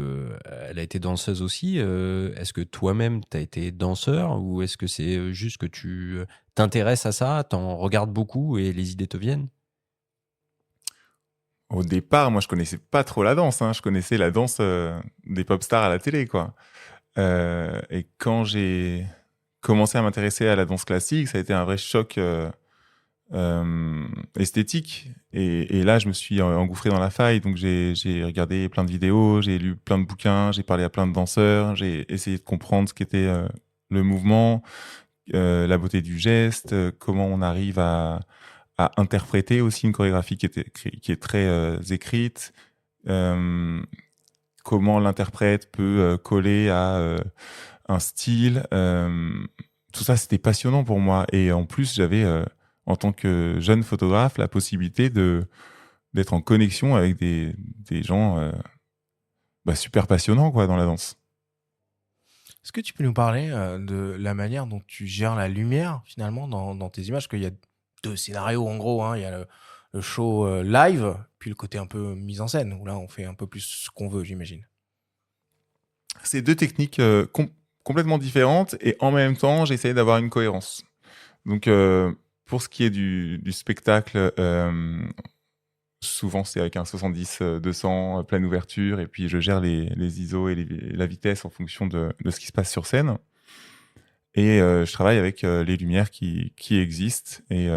elle a été danseuse aussi. Est-ce que toi-même, tu as été danseur ou est-ce que c'est juste que tu t'intéresses à ça, t'en regardes beaucoup et les idées te viennent? Au départ, moi, je connaissais pas trop la danse, hein. Je connaissais la danse des pop stars à la télé, quoi. Et quand j'ai commencé à m'intéresser à la danse classique, ça a été un vrai choc esthétique Et là, je me suis engouffré dans la faille. Donc, j'ai regardé plein de vidéos, j'ai lu plein de bouquins, j'ai parlé à plein de danseurs, j'ai essayé de comprendre ce qu'était le mouvement, la beauté du geste, comment on arrive à interpréter aussi une chorégraphie qui est très écrite, comment l'interprète peut coller à un style. Tout ça, c'était passionnant pour moi. Et en plus, j'avais, en tant que jeune photographe, la possibilité d'être en connexion avec des gens super passionnants quoi, dans la danse. Est-ce que tu peux nous parler de la manière dont tu gères la lumière finalement dans tes images? Parce qu'il y a deux scénarios en gros, hein. Il y a le show live, puis le côté un peu mise en scène, où là on fait un peu plus ce qu'on veut, j'imagine. C'est deux techniques complètement différentes et en même temps, j'essaye d'avoir une cohérence. Donc, pour ce qui est du spectacle, souvent c'est avec un 70-200 pleine ouverture et puis je gère les ISO et la vitesse en fonction de ce qui se passe sur scène. Et je travaille avec les lumières qui existent. Et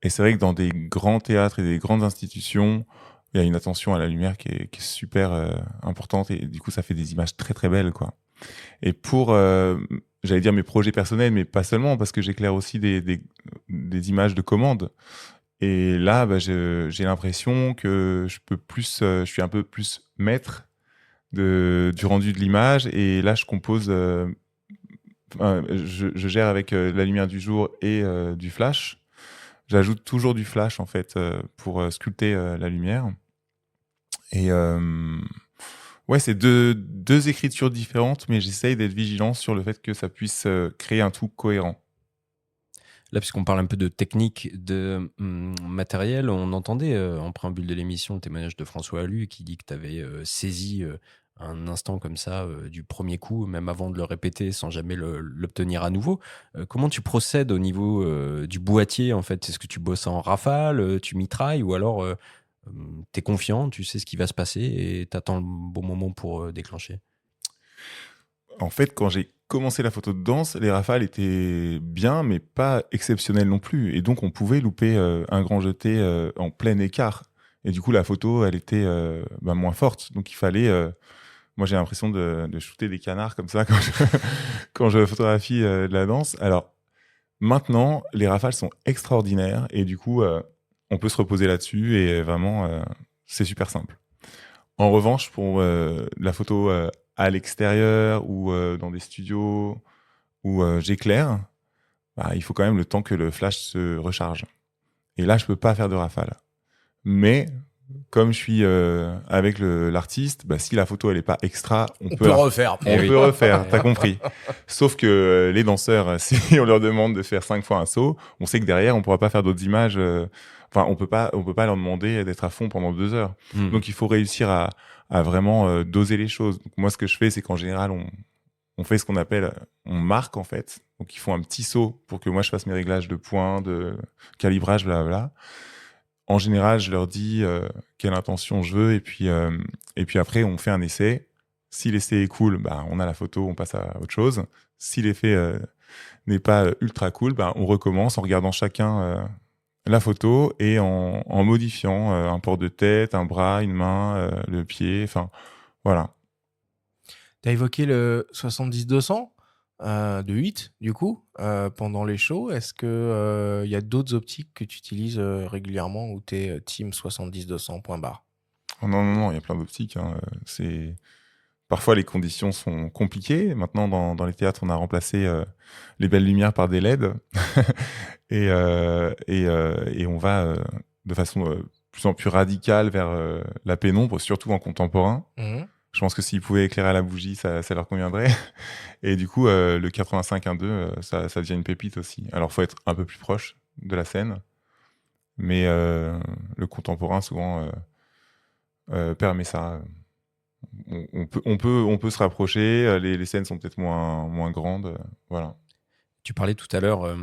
c'est vrai que dans des grands théâtres et des grandes institutions, il y a une attention à la lumière qui est super importante et du coup ça fait des images très très belles quoi. Et pour j'allais dire mes projets personnels, mais pas seulement, parce que j'éclaire aussi des images de commande. Et là, j'ai l'impression que je suis un peu plus maître du rendu de l'image. Et là, je compose, je gère avec la lumière du jour et du flash. J'ajoute toujours du flash, en fait, pour sculpter la lumière. Et ouais, c'est deux écritures différentes, mais j'essaye d'être vigilant sur le fait que ça puisse créer un tout cohérent. Là, puisqu'on parle un peu de technique, de matériel, on entendait en préambule de l'émission le témoignage de François Allu qui dit que tu avais saisi un instant comme ça du premier coup, même avant de le répéter sans jamais l'obtenir à nouveau. Comment tu procèdes au niveau du boîtier en fait? Est-ce que tu bosses en rafale, tu mitrailles ou alors tu es confiant, tu sais ce qui va se passer et tu attends le bon moment pour déclencher? En fait, quand j'ai commencé la photo de danse, les rafales étaient bien, mais pas exceptionnelles non plus. Et donc, on pouvait louper un grand jeté en plein écart. Et du coup, la photo, elle était moins forte. Donc, il fallait... moi, j'ai l'impression de shooter des canards comme ça quand je photographie de la danse. Alors, maintenant, les rafales sont extraordinaires. Et du coup, on peut se reposer là-dessus. Et vraiment, c'est super simple. En revanche, pour la photo à l'extérieur ou dans des studios où j'éclaire, il faut quand même le temps que le flash se recharge. Et là, je peux pas faire de rafale. Mais comme je suis avec l'artiste, si la photo elle est pas extra, on peut refaire. On peut refaire, t'as compris. Sauf que les danseurs, si on leur demande de faire 5 fois un saut, on sait que derrière, on pourra pas faire d'autres images. Enfin, on peut pas leur demander d'être à fond pendant 2 heures. Donc, il faut réussir à vraiment doser les choses. Donc, moi, ce que je fais, c'est qu'en général, on fait ce qu'on appelle, on marque en fait. Donc, ils font un petit saut pour que moi, je fasse mes réglages de points, de calibrage, blablabla. En général, je leur dis quelle intention je veux et puis après, on fait un essai. Si l'essai est cool, on a la photo, on passe à autre chose. Si l'effet n'est pas ultra cool, on recommence en regardant chacun la photo et en modifiant un port de tête, un bras, une main, le pied, enfin voilà. Tu as évoqué le 70-200 de 8 du coup pendant les shows. Est-ce que y a d'autres optiques que tu utilises régulièrement ou tu es team 70-200 point barre? Oh non, il y a plein d'optiques. Parfois, les conditions sont compliquées. Maintenant, dans les théâtres, on a remplacé les belles lumières par des LED. et on va de façon de plus en plus radicale vers la pénombre, surtout en contemporain. Je pense que s'ils pouvaient éclairer à la bougie, ça leur conviendrait. Et du coup, le 85-1.2, ça devient une pépite aussi. Alors, il faut être un peu plus proche de la scène. Mais le contemporain, souvent, permet ça. On peut se rapprocher, les scènes sont peut-être moins grandes, voilà. Tu parlais tout à l'heure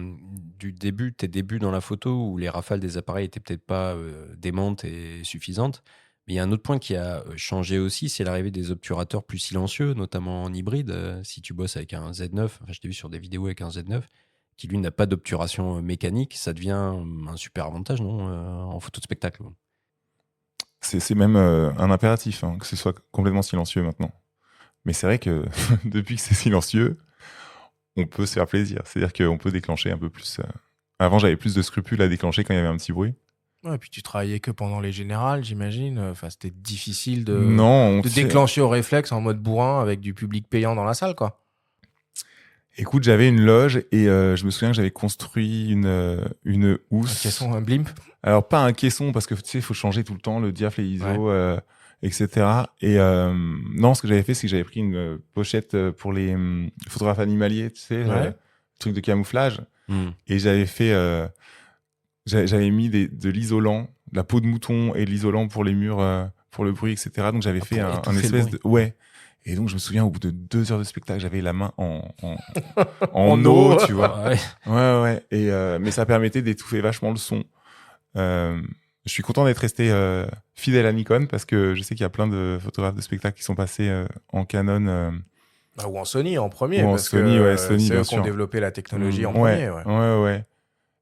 tes débuts dans la photo où les rafales des appareils étaient peut-être pas démentes et suffisantes. Mais il y a un autre point qui a changé aussi, c'est l'arrivée des obturateurs plus silencieux, notamment en hybride. Si tu bosses avec un Z9, enfin, je t'ai vu sur des vidéos avec un Z9, qui lui n'a pas d'obturation mécanique, ça devient un super avantage, non, en photo de spectacle. C'est même un impératif, hein, que ce soit complètement silencieux maintenant. Mais c'est vrai que depuis que c'est silencieux, on peut se faire plaisir. C'est-à-dire qu'on peut déclencher un peu plus. Avant, j'avais plus de scrupules à déclencher quand il y avait un petit bruit. Ouais, et puis tu travaillais que pendant les générales, j'imagine. Enfin, c'était difficile Non, de déclencher au réflexe en mode bourrin avec du public payant dans la salle, quoi. Écoute, j'avais une loge et je me souviens que j'avais construit une housse. Un caisson, un blimp. Alors, pas un caisson, parce que tu sais, il faut changer tout le temps le diaph, les ISO, etc. Et non, ce que j'avais fait, c'est que j'avais pris une pochette pour les photographes animaliers, tu sais, truc de camouflage. Et j'avais fait... j'avais mis de l'isolant, de la peau de mouton et de l'isolant pour les murs, pour le bruit, etc. Donc, j'avais fait un espèce de... Ouais. Et donc, je me souviens, au bout de 2 heures de spectacle, j'avais la main en eau, tu vois. Ouais. Et, mais ça permettait d'étouffer vachement le son. Je suis content d'être resté fidèle à Nikon parce que je sais qu'il y a plein de photographes de spectacle qui sont passés en Canon. Ou en Sony en premier, ou en parce Sony, que Sony, c'est bien eux qui ont sûr. développé la technologie en premier. Ouais.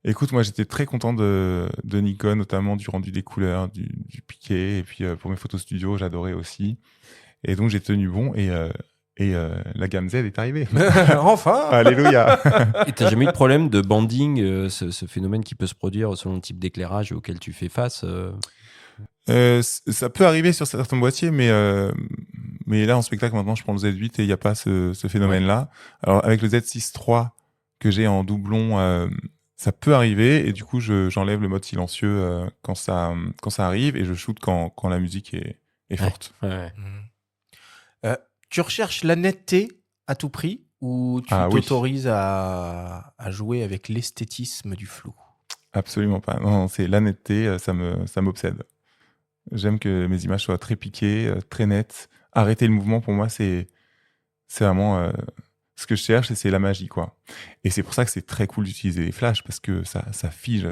Écoute, moi j'étais très content de Nikon, notamment du rendu des couleurs, du piqué. Et puis pour mes photos studio, j'adorais aussi. Et donc j'ai tenu bon et la gamme Z est arrivée. Enfin. Alléluia. Et t'as jamais eu de problème de banding, ce phénomène qui peut se produire selon le type d'éclairage auquel tu fais face Ça peut arriver sur certains boîtiers, mais là en spectacle maintenant je prends le Z8 et il n'y a pas ce phénomène-là. Alors avec le Z6 III que j'ai en doublon, ça peut arriver et du coup j'enlève le mode silencieux quand ça arrive et je shoot quand la musique est forte. Tu recherches la netteté à tout prix ou tu t'autorises à jouer avec l'esthétisme du flou? Absolument pas. Non, c'est la netteté, ça m'obsède. J'aime que mes images soient très piquées, très nettes. Arrêter le mouvement, pour moi, c'est vraiment ce que je cherche et c'est la magie, quoi. Et c'est pour ça que c'est très cool d'utiliser les flashs parce que ça fige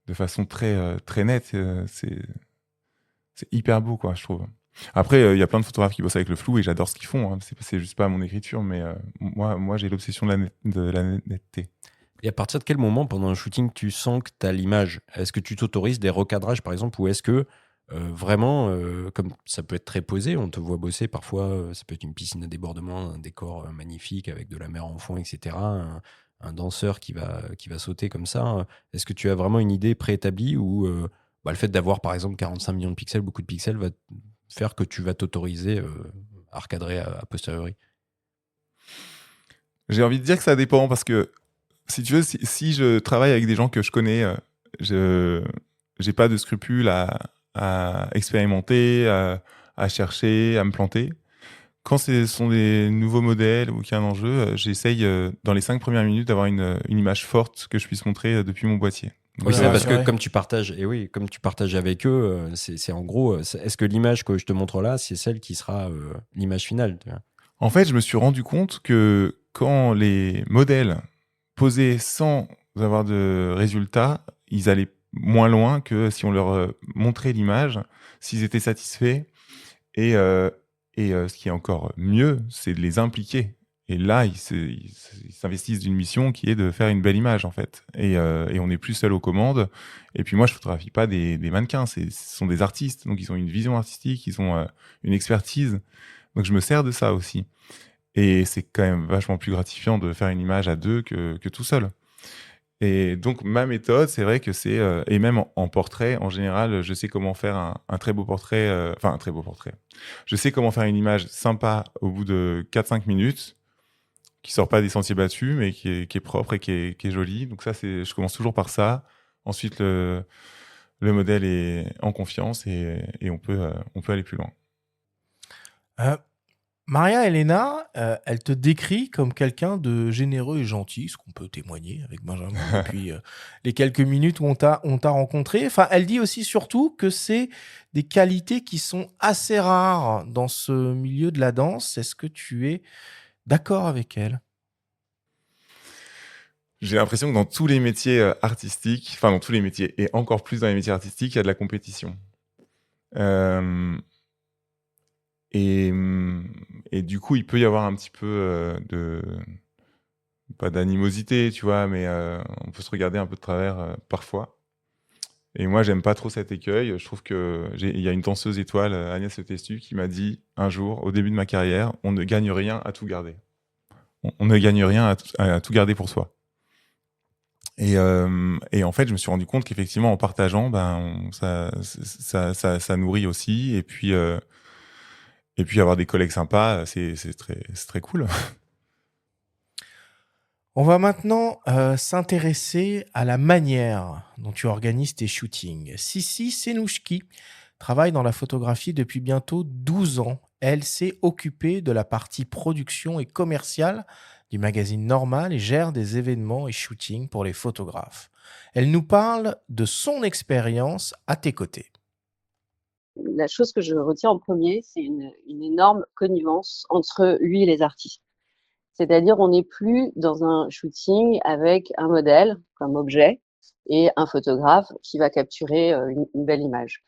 de façon très, très nette. C'est hyper beau, quoi, je trouve. Après, il y a plein de photographes qui bossent avec le flou et j'adore ce qu'ils font. Hein. C'est juste pas mon écriture, mais moi j'ai l'obsession de la netteté. Et à partir de quel moment, pendant un shooting, tu sens que tu as l'image? Est-ce que tu t'autorises des recadrages, par exemple, ou est-ce que vraiment, comme ça peut être très posé, on te voit bosser parfois, ça peut être une piscine à débordement, un décor magnifique avec de la mer en fond, etc. Un danseur qui va sauter comme ça. Est-ce que tu as vraiment une idée préétablie ou le fait d'avoir, par exemple, 45 millions de pixels, beaucoup de pixels, va faire que tu vas t'autoriser à recadrer a posteriori? J'ai envie de dire que ça dépend parce que si tu veux, si je travaille avec des gens que je connais, je n'ai pas de scrupules à expérimenter, à chercher, à me planter. Quand ce sont des nouveaux modèles ou qu'il y a un enjeu, j'essaye dans les 5 premières minutes d'avoir une image forte que je puisse montrer depuis mon boîtier. Oui, c'est parce que comme tu partages, comme tu partages avec eux, c'est en gros, est-ce que l'image que je te montre là, c'est celle qui sera l'image finale? En fait, je me suis rendu compte que quand les modèles posaient sans avoir de résultats, ils allaient moins loin que si on leur montrait l'image, s'ils étaient satisfaits. Et ce qui est encore mieux, c'est de les impliquer. Et là, ils s'investissent d'une mission qui est de faire une belle image, en fait. Et on n'est plus seul aux commandes. Et puis moi, je photographie pas des mannequins, ce sont des artistes. Donc, ils ont une vision artistique, ils ont une expertise. Donc, je me sers de ça aussi. Et c'est quand même vachement plus gratifiant de faire une image à deux que tout seul. Et donc, ma méthode, c'est vrai que c'est... et même en portrait, en général, je sais comment faire un très beau portrait. Enfin, un très beau portrait. Je sais comment faire une image sympa au bout de 4-5 minutes, qui sort pas des sentiers battus, mais qui est propre et qui est jolie. Donc ça, je commence toujours par ça. Ensuite, le modèle est en confiance et on peut aller plus loin. Maria Elena, elle te décrit comme quelqu'un de généreux et gentil, ce qu'on peut témoigner avec Benjamin depuis les quelques minutes où on t'a rencontré. Enfin, elle dit aussi surtout que c'est des qualités qui sont assez rares dans ce milieu de la danse. Est-ce que tu es d'accord avec elle? J'ai l'impression que dans tous les métiers artistiques, enfin dans tous les métiers, et encore plus dans les métiers artistiques, il y a de la compétition. Et du coup, il peut y avoir un petit peu pas d'animosité, tu vois, mais on peut se regarder un peu de travers parfois. Et moi, j'aime pas trop cet écueil. Je trouve il y a une danseuse étoile, Agnès Le Testu, qui m'a dit un jour, au début de ma carrière, on ne gagne rien à tout garder. On ne gagne rien à tout garder pour soi. Et en fait, je me suis rendu compte qu'effectivement, en partageant, ça nourrit aussi. Et puis avoir des collègues sympas, c'est très cool. On va maintenant s'intéresser à la manière dont tu organises tes shootings. Sissi Senouchki travaille dans la photographie depuis bientôt 12 ans. Elle s'est occupée de la partie production et commerciale du magazine Normal et gère des événements et shootings pour les photographes. Elle nous parle de son expérience à tes côtés. La chose que je retiens en premier, c'est une énorme connivence entre lui et les artistes. C'est-à-dire, on n'est plus dans un shooting avec un modèle comme objet et un photographe qui va capturer une belle image.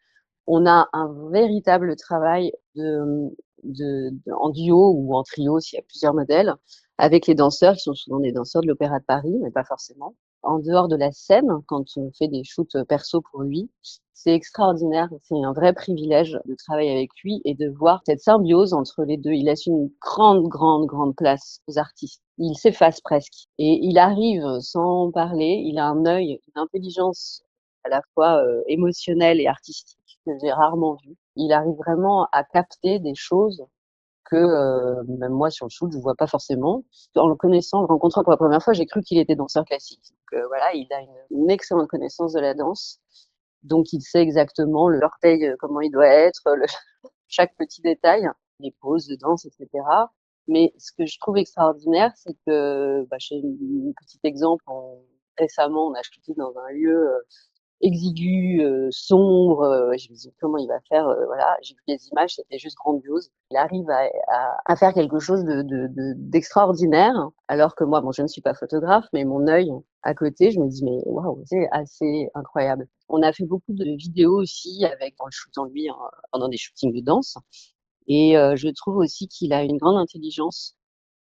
On a un véritable travail en duo ou en trio s'il y a plusieurs modèles, avec les danseurs qui sont souvent des danseurs de l'Opéra de Paris, mais pas forcément. En dehors de la scène, quand on fait des shoots perso pour lui, c'est extraordinaire. C'est un vrai privilège de travailler avec lui et de voir cette symbiose entre les deux. Il laisse une grande place aux artistes. Il s'efface presque. Et il arrive, sans parler, il a un œil, une intelligence à la fois émotionnelle et artistique que j'ai rarement vu. Il arrive vraiment à capter des choses que même moi sur le shoot je vois pas forcément. En le connaissant, en le rencontrant pour la première fois, j'ai cru qu'il était danseur classique. Donc voilà, il a une excellente connaissance de la danse. Donc il sait exactement l'orteil comment il doit être, chaque petit détail, les poses de danse, etc. Mais ce que je trouve extraordinaire, c'est que, j'ai un petit exemple. Récemment, on a shooté dans un lieu exigu, sombre. Je me dis comment il va faire. Voilà, j'ai vu les images, c'était juste grandiose. Il arrive à faire quelque chose d'extraordinaire, alors que moi, je ne suis pas photographe, mais mon œil à côté, je me dis mais waouh, c'est assez incroyable. On a fait beaucoup de vidéos aussi en le shootant lui pendant des shootings de danse, et je trouve aussi qu'il a une grande intelligence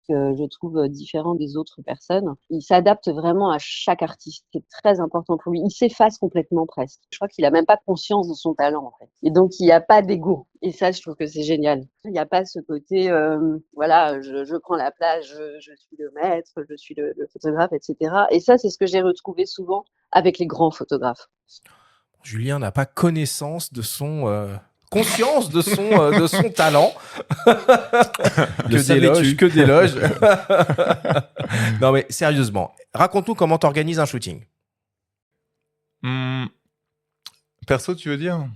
que je trouve différent des autres personnes. Il s'adapte vraiment à chaque artiste, c'est très important pour lui. Il s'efface complètement presque. Je crois qu'il a même pas conscience de son talent, en fait. Et donc, il n'y a pas d'ego. Et ça, je trouve que c'est génial. Il n'y a pas ce côté, je prends la place, je suis le maître, je suis le photographe, etc. Et ça, c'est ce que j'ai retrouvé souvent avec les grands photographes. Julien n'a pas connaissance de son... conscience de son talent. Que d'éloges. Non mais sérieusement, raconte-nous comment tu organises un shooting. Perso, tu veux dire?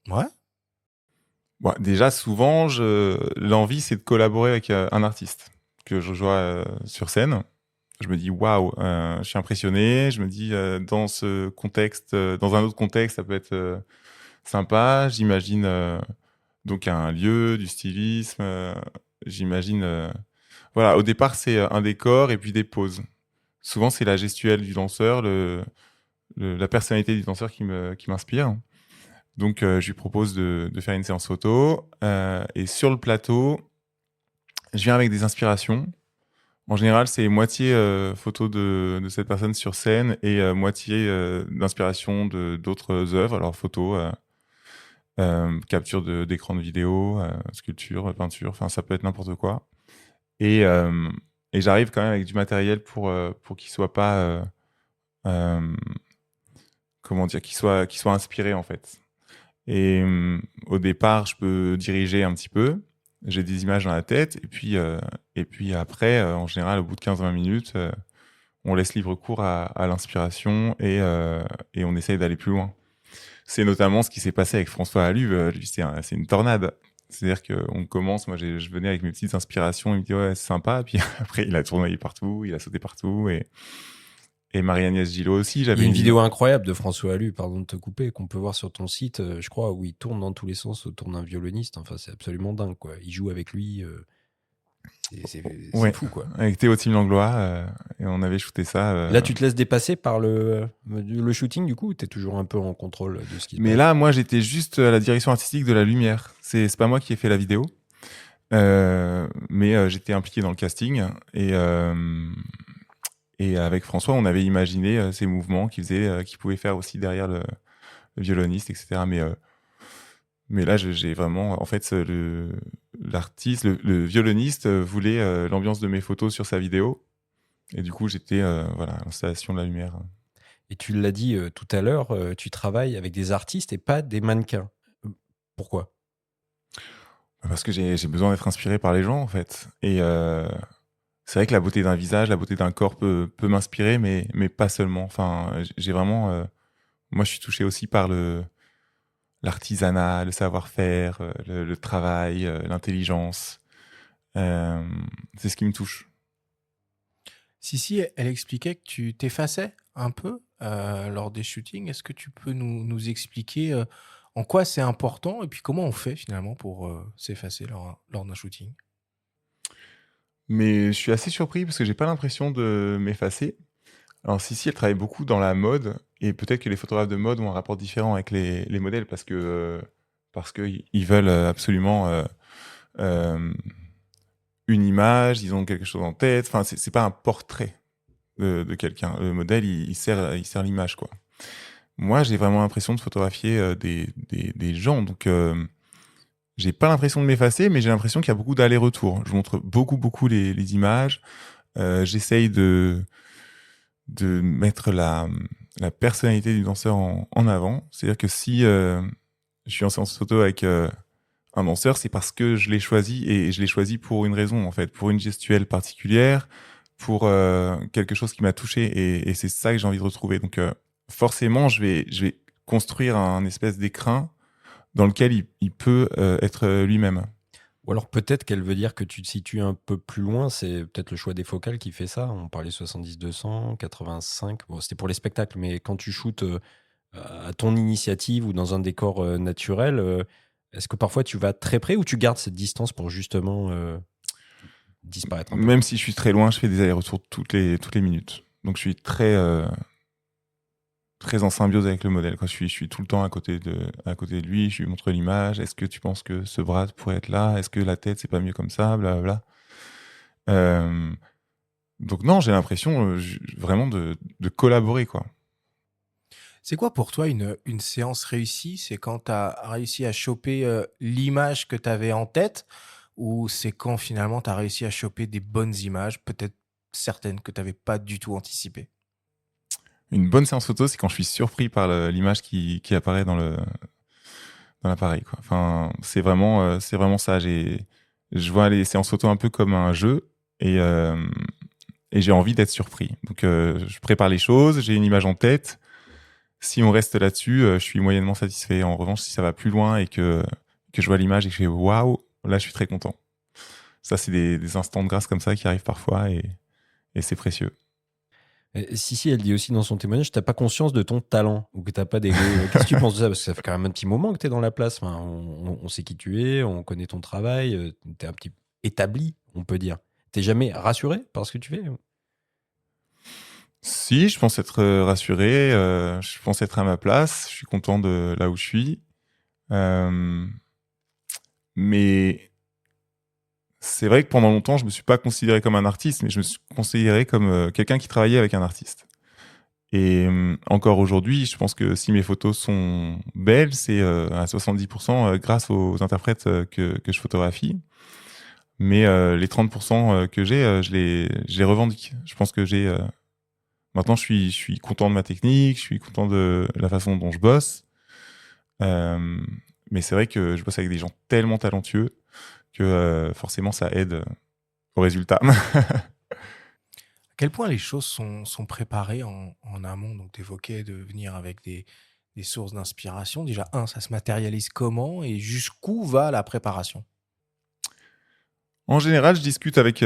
Ouais. Bon, déjà, souvent, l'envie, c'est de collaborer avec un artiste que je vois sur scène. Je me dis, waouh, je suis impressionné. Je me dis, dans ce contexte, dans un autre contexte, ça peut être sympa. J'imagine donc un lieu, du stylisme. J'imagine, voilà, au départ, c'est un décor et puis des poses. Souvent, c'est la gestuelle du danseur, la personnalité du danseur qui m'inspire. Donc, je lui propose de faire une séance photo. Et sur le plateau, je viens avec des inspirations. En général, c'est moitié photo de cette personne sur scène et moitié d'inspiration d'autres œuvres. Alors, photo, capture d'écran de vidéo, sculpture, peinture, enfin, ça peut être n'importe quoi. Et j'arrive quand même avec du matériel pour qu'il soit pas... comment dire, qu'il soit inspiré, en fait. Et au départ, je peux diriger un petit peu. J'ai des images dans la tête. Et puis après, en général, au bout de 15-20 minutes, on laisse libre cours à l'inspiration et on essaye d'aller plus loin. C'est notamment ce qui s'est passé avec François Allu. Lui, c'est une tornade. C'est-à-dire qu'on commence, moi je venais avec mes petites inspirations, il me dit ouais, c'est sympa. Puis après, il a tournoyé partout, il a sauté partout. Et Marie-Agnès Gillot aussi. Il y a une vidéo incroyable de François Allu, pardon de te couper, qu'on peut voir sur ton site, je crois, où il tourne dans tous les sens autour d'un violoniste. Enfin, c'est absolument dingue, quoi. Il joue avec lui. C'est fou, quoi. Avec Théo Tim Langlois, et on avait shooté ça. Là, tu te laisses dépasser par le shooting, du coup, ou t'es toujours un peu en contrôle de ce qui se passe? Mais là, moi, j'étais juste à la direction artistique de la lumière. C'est pas moi qui ai fait la vidéo. Mais j'étais impliqué dans le casting. Et avec François, on avait imaginé ces mouvements qu'il pouvait faire aussi derrière le violoniste, etc. Mais là, j'ai vraiment, en fait, l'artiste, le violoniste voulait l'ambiance de mes photos sur sa vidéo. Et du coup, j'étais, voilà, à l'installation de la lumière. Et tu l'as dit tout à l'heure, tu travailles avec des artistes et pas des mannequins. Pourquoi? Parce que j'ai besoin d'être inspiré par les gens, en fait. Et c'est vrai que la beauté d'un visage, la beauté d'un corps peut m'inspirer, mais pas seulement. Enfin, j'ai vraiment, moi, je suis touché aussi par l'artisanat, le savoir-faire, le travail, l'intelligence. C'est ce qui me touche. Si, elle expliquait que tu t'effaçais un peu lors des shootings. Est-ce que tu peux nous expliquer en quoi c'est important et puis comment on fait finalement pour s'effacer lors d'un shooting? Mais je suis assez surpris parce que j'ai pas l'impression de m'effacer. Alors si, elle travaille beaucoup dans la mode et peut-être que les photographes de mode ont un rapport différent avec les modèles parce que ils veulent absolument une image, ils ont quelque chose en tête. Enfin, c'est pas un portrait de quelqu'un. Le modèle, il sert l'image, quoi. Moi, j'ai vraiment l'impression de photographier des gens, donc j'ai pas l'impression de m'effacer, mais j'ai l'impression qu'il y a beaucoup d'aller-retour. Je montre beaucoup les images. J'essaye de mettre la personnalité du danseur en avant. C'est-à-dire que si je suis en séance photo avec un danseur, c'est parce que je l'ai choisi et je l'ai choisi pour une raison, en fait, pour une gestuelle particulière, pour quelque chose qui m'a touché et c'est ça que j'ai envie de retrouver. Donc forcément, je vais construire un espèce d'écrin dans lequel il peut être lui-même. Ou alors peut-être qu'elle veut dire que tu te situes un peu plus loin, c'est peut-être le choix des focales qui fait ça. On parlait 70-200, 85, bon, c'était pour les spectacles, mais quand tu shootes à ton initiative ou dans un décor naturel, est-ce que parfois tu vas très près ou tu gardes cette distance pour justement disparaître un peu? Même si je suis très loin, je fais des allers-retours toutes les minutes. Donc je suis très en symbiose avec le modèle, quoi. Je suis tout le temps à côté de lui, je lui montre l'image. Est-ce que tu penses que ce bras pourrait être là? Est-ce que la tête, c'est pas mieux comme ça? Blablabla. Donc non, j'ai l'impression vraiment de collaborer, quoi. C'est quoi pour toi une séance réussie? C'est quand tu as réussi à choper l'image que tu avais en tête ou c'est quand finalement tu as réussi à choper des bonnes images, peut-être certaines que tu n'avais pas du tout anticipées? Une bonne séance photo, c'est quand je suis surpris par l'image qui apparaît dans l'appareil, quoi. Enfin, c'est vraiment ça. Je vois les séances photo un peu comme un jeu et j'ai envie d'être surpris. Donc, je prépare les choses, j'ai une image en tête. Si on reste là-dessus, je suis moyennement satisfait. En revanche, si ça va plus loin et que je vois l'image et que je fais waouh, là, je suis très content. Ça, c'est des instants de grâce comme ça qui arrivent parfois et c'est précieux. Si, elle dit aussi dans son témoignage, t'as pas conscience de ton talent ou que t'as pas d'ego. Qu'est-ce que tu penses de ça? Parce que ça fait quand même un petit moment que t'es dans la place. Enfin, on sait qui tu es, on connaît ton travail, t'es un petit établi, on peut dire. T'es jamais rassuré par ce que tu fais? Si, je pense être rassuré, je pense être à ma place, je suis content de là où je suis. Mais c'est vrai que pendant longtemps, je me suis pas considéré comme un artiste, mais je me suis considéré comme quelqu'un qui travaillait avec un artiste. Et encore aujourd'hui, je pense que si mes photos sont belles, c'est à 70% grâce aux interprètes que je photographie. Mais les 30% que j'ai, je les revendique. Je pense que maintenant, je suis content de ma technique, je suis content de la façon dont je bosse. Mais c'est vrai que je bosse avec des gens tellement talentueux que forcément, ça aide au résultat. À quel point les choses sont préparées en amont? Donc, tu évoquais de venir avec des sources d'inspiration. Déjà, ça se matérialise comment et jusqu'où va la préparation? En général, je discute avec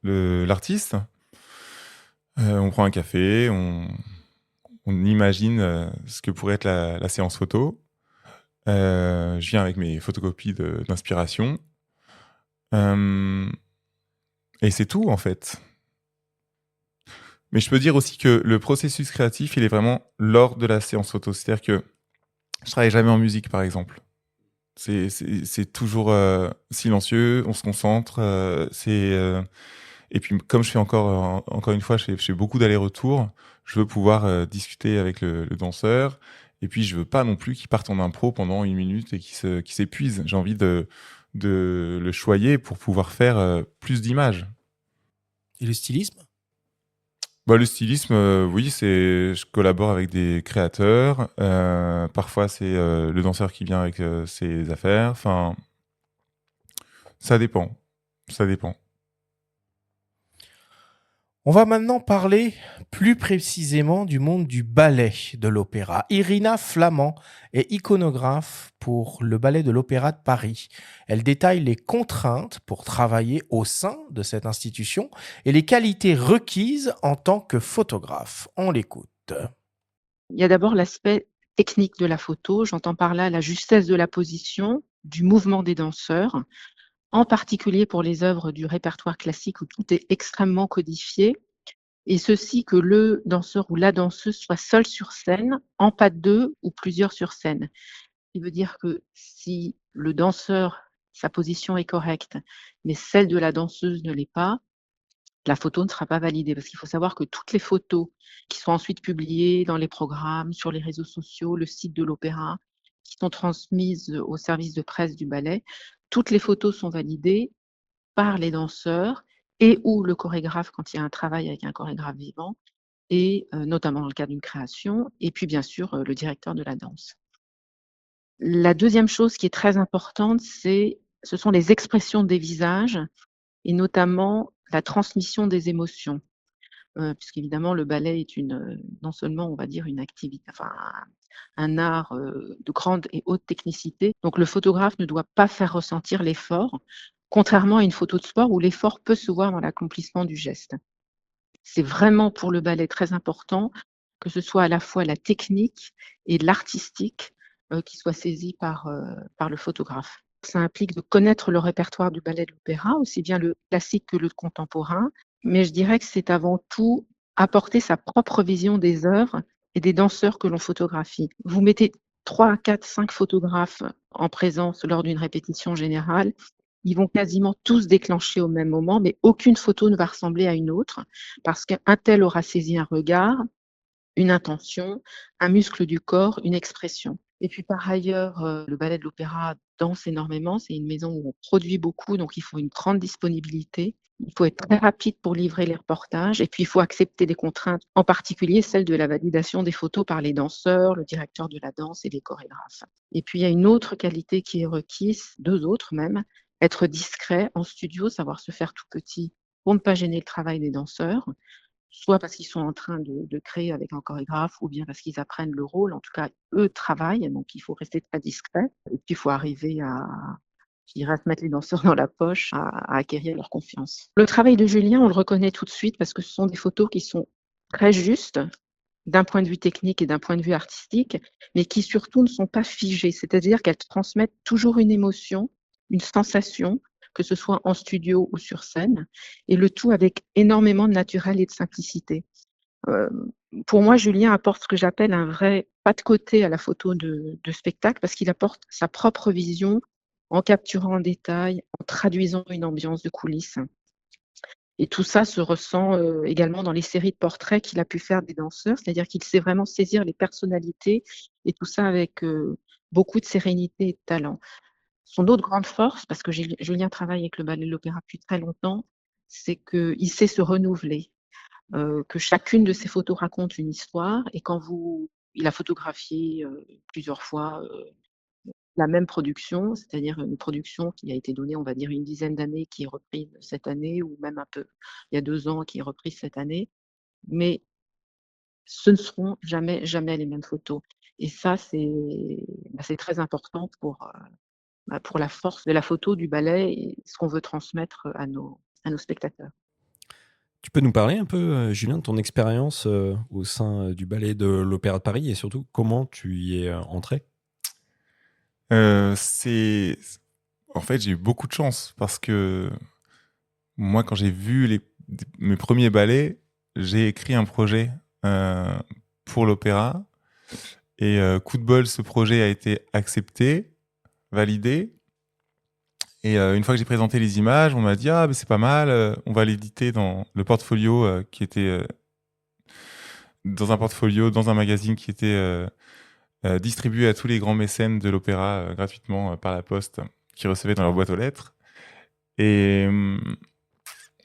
l'artiste. On prend un café, on imagine ce que pourrait être la séance photo. Je viens avec mes photocopies d'inspiration. Et c'est tout, en fait. Mais je peux dire aussi que le processus créatif, il est vraiment lors de la séance photo. C'est-à-dire que je travaille jamais en musique, par exemple. C'est toujours silencieux, on se concentre. Et puis, comme je fais encore une fois, je fais beaucoup d'allers-retours, je veux pouvoir discuter avec le danseur. Et puis, je veux pas non plus qu'il parte en impro pendant 1 minute et qu'il s'épuise. J'ai envie de le choyer pour pouvoir faire plus d'images. Et le stylisme? Bah, le stylisme, oui, je collabore avec des créateurs. Parfois, c'est le danseur qui vient avec ses affaires. Enfin, ça dépend. Ça dépend. On va maintenant parler plus précisément du monde du ballet de l'opéra. Irina Flamand est iconographe pour le ballet de l'Opéra de Paris. Elle détaille les contraintes pour travailler au sein de cette institution et les qualités requises en tant que photographe. On l'écoute. Il y a d'abord l'aspect technique de la photo. J'entends par là la justesse de la position, du mouvement des danseurs, en particulier pour les œuvres du répertoire classique où tout est extrêmement codifié, et ceci que le danseur ou la danseuse soit seul sur scène, en pas de deux ou plusieurs sur scène. Il veut dire que si le danseur, sa position est correcte, mais celle de la danseuse ne l'est pas, la photo ne sera pas validée. Parce qu'il faut savoir que toutes les photos qui sont ensuite publiées dans les programmes, sur les réseaux sociaux, le site de l'opéra, qui sont transmises au service de presse du ballet, toutes les photos sont validées par les danseurs et ou le chorégraphe quand il y a un travail avec un chorégraphe vivant, et notamment dans le cadre d'une création, et puis bien sûr le directeur de la danse. La deuxième chose qui est très importante, ce sont les expressions des visages et notamment la transmission des émotions. Puisqu'évidemment le ballet est non seulement on va dire une activité, enfin un art de grande et haute technicité, donc le photographe ne doit pas faire ressentir l'effort, contrairement à une photo de sport où l'effort peut se voir dans l'accomplissement du geste. C'est vraiment pour le ballet très important que ce soit à la fois la technique et l'artistique qui soit saisi par le photographe. Ça implique de connaître le répertoire du ballet de l'opéra, aussi bien le classique que le contemporain, mais je dirais que c'est avant tout apporter sa propre vision des œuvres et des danseurs que l'on photographie. Vous mettez 3, 4, 5 photographes en présence lors d'une répétition générale, ils vont quasiment tous déclencher au même moment, mais aucune photo ne va ressembler à une autre, parce qu'un tel aura saisi un regard, une intention, un muscle du corps, une expression. Et puis par ailleurs, le ballet de l'opéra danse énormément, c'est une maison où on produit beaucoup, donc il faut une grande disponibilité. Il faut être très rapide pour livrer les reportages et puis il faut accepter des contraintes, en particulier celle de la validation des photos par les danseurs, le directeur de la danse et les chorégraphes. Et puis il y a une autre qualité qui est requise, 2 autres même, être discret en studio, savoir se faire tout petit pour ne pas gêner le travail des danseurs, soit parce qu'ils sont en train de créer avec un chorégraphe ou bien parce qu'ils apprennent le rôle. En tout cas, eux travaillent, donc il faut rester très discret. Et puis, il faut arriver je dirais, à se mettre les danseurs dans la poche, à acquérir leur confiance. Le travail de Julien, on le reconnaît tout de suite parce que ce sont des photos qui sont très justes d'un point de vue technique et d'un point de vue artistique, mais qui surtout ne sont pas figées, c'est-à-dire qu'elles transmettent toujours une émotion, une sensation, que ce soit en studio ou sur scène, et le tout avec énormément de naturel et de simplicité. Pour moi, Julien apporte ce que j'appelle un vrai pas de côté à la photo de spectacle, parce qu'il apporte sa propre vision en capturant en détail, en traduisant une ambiance de coulisses. Et tout ça se ressent également dans les séries de portraits qu'il a pu faire des danseurs, c'est-à-dire qu'il sait vraiment saisir les personnalités et tout ça avec beaucoup de sérénité et de talent. Son autre grande force, parce que Julien travaille avec le ballet de l'opéra depuis très longtemps, c'est qu'il sait se renouveler, que chacune de ses photos raconte une histoire et il a photographié plusieurs fois la même production, c'est-à-dire une production qui a été donnée, on va dire, une dizaine d'années, qui est reprise cette année, ou même un peu, il y a 2 ans, qui est reprise cette année. Mais ce ne seront jamais les mêmes photos. Et ça, c'est très important pour la force de la photo, du ballet et ce qu'on veut transmettre à nos spectateurs. Tu peux nous parler un peu, Julien, de ton expérience au sein du ballet de l'Opéra de Paris et surtout comment tu y es entré? En fait, j'ai eu beaucoup de chance parce que moi, quand j'ai vu mes premiers ballets, j'ai écrit un projet pour l'opéra. Et coup de bol, ce projet a été accepté, validé. Et une fois que j'ai présenté les images, on m'a dit ah mais c'est pas mal, on va l'éditer dans le portfolio qui était dans un portfolio, dans un magazine qui était distribué à tous les grands mécènes de l'opéra gratuitement par la poste, qui recevaient dans leur boîte aux lettres. Et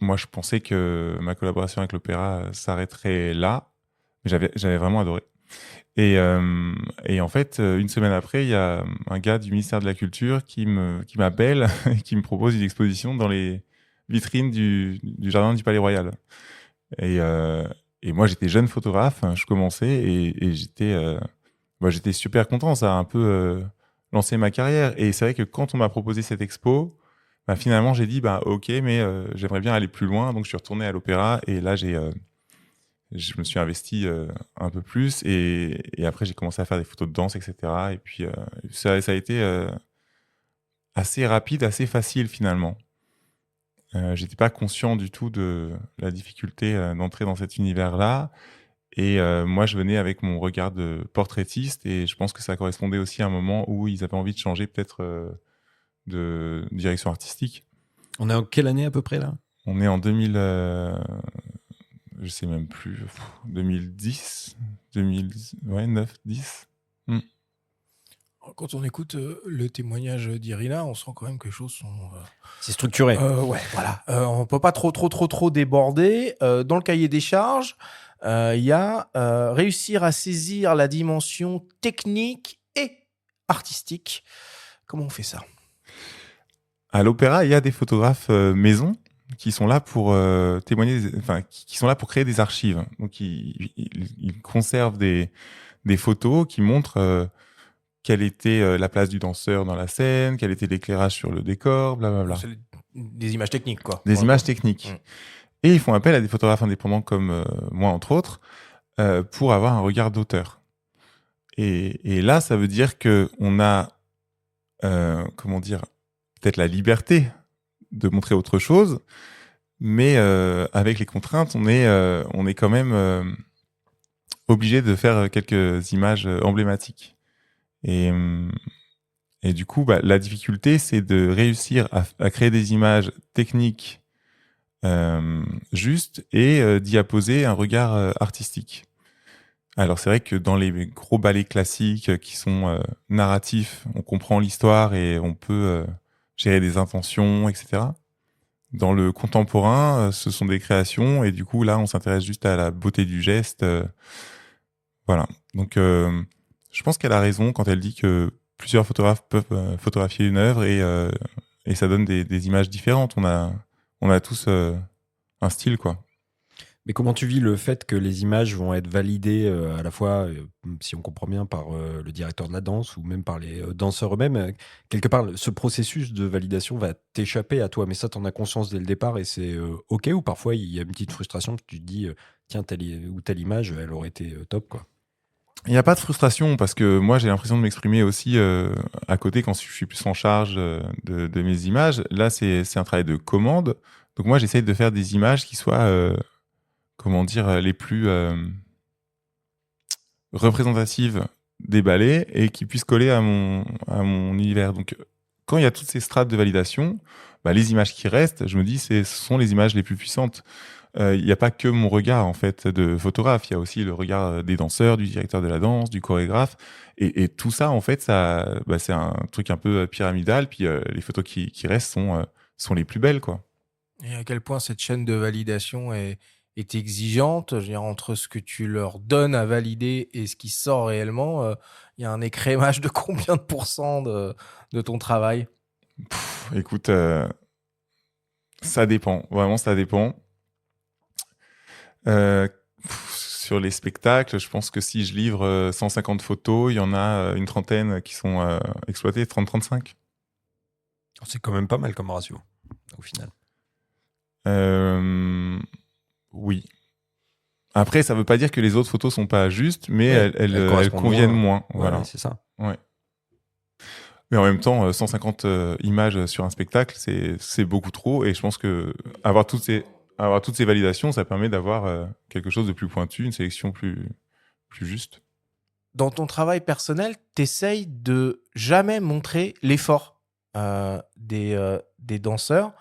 moi, je pensais que ma collaboration avec l'opéra s'arrêterait là, mais j'avais vraiment adoré. Et en fait, une semaine après, il y a un gars du ministère de la Culture qui m'appelle et qui me propose une exposition dans les vitrines du jardin du Palais Royal. Et moi, j'étais jeune photographe, je commençais et j'étais super content. Ça a un peu lancé ma carrière. Et c'est vrai que quand on m'a proposé cette expo, bah, finalement, j'ai dit ok, mais j'aimerais bien aller plus loin. Donc, je suis retourné à l'opéra et là, je me suis investi un peu plus et après j'ai commencé à faire des photos de danse, etc. Et puis ça a été assez rapide, assez facile finalement. J'étais pas conscient du tout de la difficulté d'entrer dans cet univers-là. Et moi, je venais avec mon regard de portraitiste et je pense que ça correspondait aussi à un moment où ils avaient envie de changer peut-être de direction artistique. On est en quelle année à peu près là ? On est en 2000... je sais même plus, 2010, 9, 10. Quand on écoute le témoignage d'Irina, on sent quand même que les choses sont... C'est structuré. Ouais, voilà. On peut pas trop déborder. Dans le cahier des charges, il y a réussir à saisir la dimension technique et artistique. Comment on fait ça ? À l'opéra, il y a des photographes maison qui sont là pour témoigner, qui sont là pour créer des archives. Donc, ils conservent des photos qui montrent quelle était la place du danseur dans la scène, quel était l'éclairage sur le décor, blablabla. C'est des images techniques, quoi. Des images techniques. Et ils font appel à des photographes indépendants comme moi, entre autres, pour avoir un regard d'auteur. Et là, ça veut dire qu'on a, peut-être la liberté de montrer autre chose, mais avec les contraintes, on est quand même obligé de faire quelques images emblématiques. Et du coup, la difficulté, c'est de réussir à créer des images techniques justes et d'y apposer un regard artistique. Alors c'est vrai que dans les gros ballets classiques qui sont narratifs, on comprend l'histoire et on peut gérer des intentions, etc. Dans le contemporain, ce sont des créations et du coup là, on s'intéresse juste à la beauté du geste. Voilà. Donc je pense qu'elle a raison quand elle dit que plusieurs photographes peuvent photographier une œuvre et ça donne des images différentes. On a tous un style, quoi. Mais comment tu vis le fait que les images vont être validées à la fois, si on comprend bien, par le directeur de la danse ou même par les danseurs eux-mêmes? Quelque part, ce processus de validation va t'échapper à toi, mais ça, t'en as conscience dès le départ et c'est OK, ou parfois il y a une petite frustration que tu te dis, tiens, telle ou telle image, elle aurait été top, quoi. Il n'y a pas de frustration parce que moi, j'ai l'impression de m'exprimer aussi à côté quand je suis plus en charge de mes images. Là, c'est un travail de commande. Donc moi, j'essaye de faire des images qui soient... les plus représentatives des ballets et qui puissent coller à mon univers. Donc, quand il y a toutes ces strates de validation, les images qui restent, je me dis, ce sont les images les plus puissantes. Il n'y a pas que mon regard, en fait, de photographe. Il y a aussi le regard des danseurs, du directeur de la danse, du chorégraphe. Et tout ça, en fait, c'est un truc un peu pyramidal. Puis les photos qui restent sont les plus belles, quoi. Et à quel point cette chaîne de validation est exigeante, je veux dire, entre ce que tu leur donnes à valider et ce qui sort réellement, il y a un écrémage de combien de pourcents de ton travail ? Écoute, ça dépend, vraiment ça dépend. Sur les spectacles, je pense que si je livre 150 photos, il y en a une trentaine qui sont exploitées, 30-35. C'est quand même pas mal comme ratio, au final. Oui. Après, ça veut pas dire que les autres photos sont pas justes, mais elles conviennent moins. Voilà. Ouais, c'est ça. Ouais. Mais en même temps, 150 images sur un spectacle, c'est beaucoup trop. Et je pense que avoir toutes ces validations, ça permet d'avoir quelque chose de plus pointu, une sélection plus juste. Dans ton travail personnel, t'essayes de jamais montrer l'effort des des danseurs.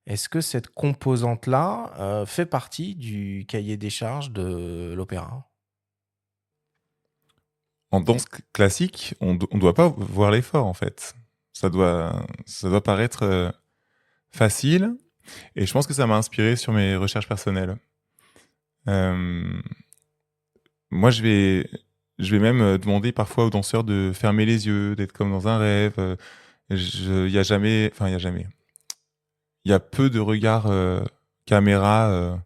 Est-ce que cette composante-là fait partie du cahier des charges de l'opéra? En danse classique, on ne doit pas voir l'effort, en fait. Ça doit paraître facile. Et je pense que ça m'a inspiré sur mes recherches personnelles. Euh, Moi, je vais même demander parfois aux danseurs de fermer les yeux, d'être comme dans un rêve. Il y a jamais, enfin, il y a jamais. Il y a peu de regards caméra.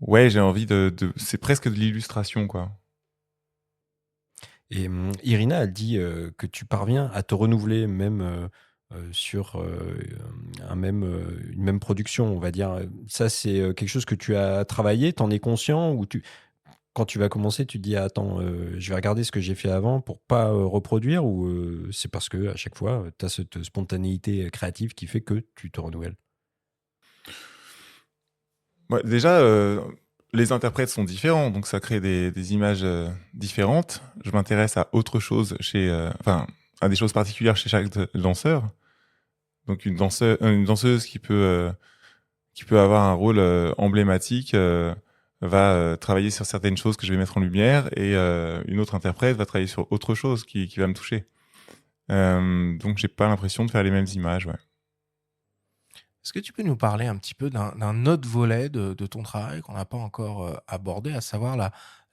Ouais, j'ai envie c'est presque de l'illustration, quoi. Et Irina, elle dit que tu parviens à te renouveler même sur une même production, on va dire. Ça, c'est quelque chose que tu as travaillé, t'en es conscient ou quand tu vas commencer, tu te dis attends, je vais regarder ce que j'ai fait avant pour pas reproduire ou c'est parce que à chaque fois, tu as cette spontanéité créative qui fait que tu te renouvelles. Ouais, déjà, les interprètes sont différents, donc ça crée des images différentes. Je m'intéresse à autre chose à des choses particulières chez chaque danseur. Donc une danseuse qui peut avoir un rôle emblématique va travailler sur certaines choses que je vais mettre en lumière et une autre interprète va travailler sur autre chose qui va me toucher. Donc j'ai pas l'impression de faire les mêmes images, ouais. Est-ce que tu peux nous parler un petit peu d'un autre volet de ton travail qu'on n'a pas encore abordé, à savoir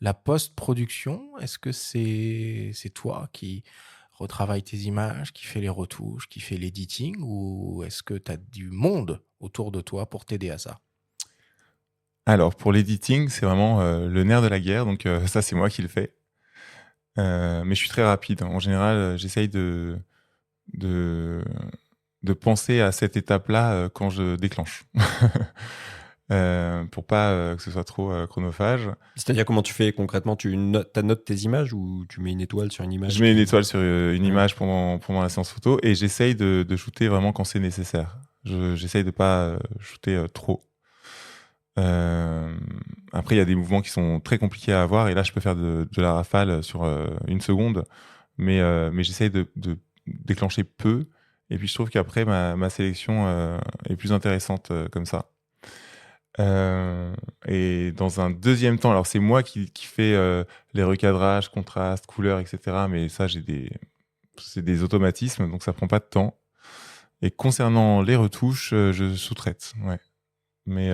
la post-production? Est-ce que c'est toi qui retravaille tes images, qui fait les retouches, qui fait l'editing, ou est-ce que tu as du monde autour de toi pour t'aider à ça? Alors pour l'editing, c'est vraiment le nerf de la guerre, donc ça c'est moi qui le fais. Mais je suis très rapide. En général, j'essaye de penser à cette étape-là quand je déclenche. Pour pas que ce soit trop chronophage. C'est-à-dire comment tu fais concrètement? Tu notes tes images ou tu mets une étoile sur une image Je mets une étoile sur une image pendant la séance photo et j'essaye de shooter vraiment quand c'est nécessaire. J'essaye de pas shooter trop. Après, il y a des mouvements qui sont très compliqués à avoir et là, je peux faire de la rafale sur une seconde, mais j'essaye de déclencher peu. Et puis, je trouve qu'après, ma sélection est plus intéressante comme ça. Et dans un deuxième temps, alors c'est moi qui fais les recadrages, contrastes, couleurs, etc. Mais ça, c'est des automatismes, donc ça prend pas de temps. Et concernant les retouches, je sous-traite, ouais. Mais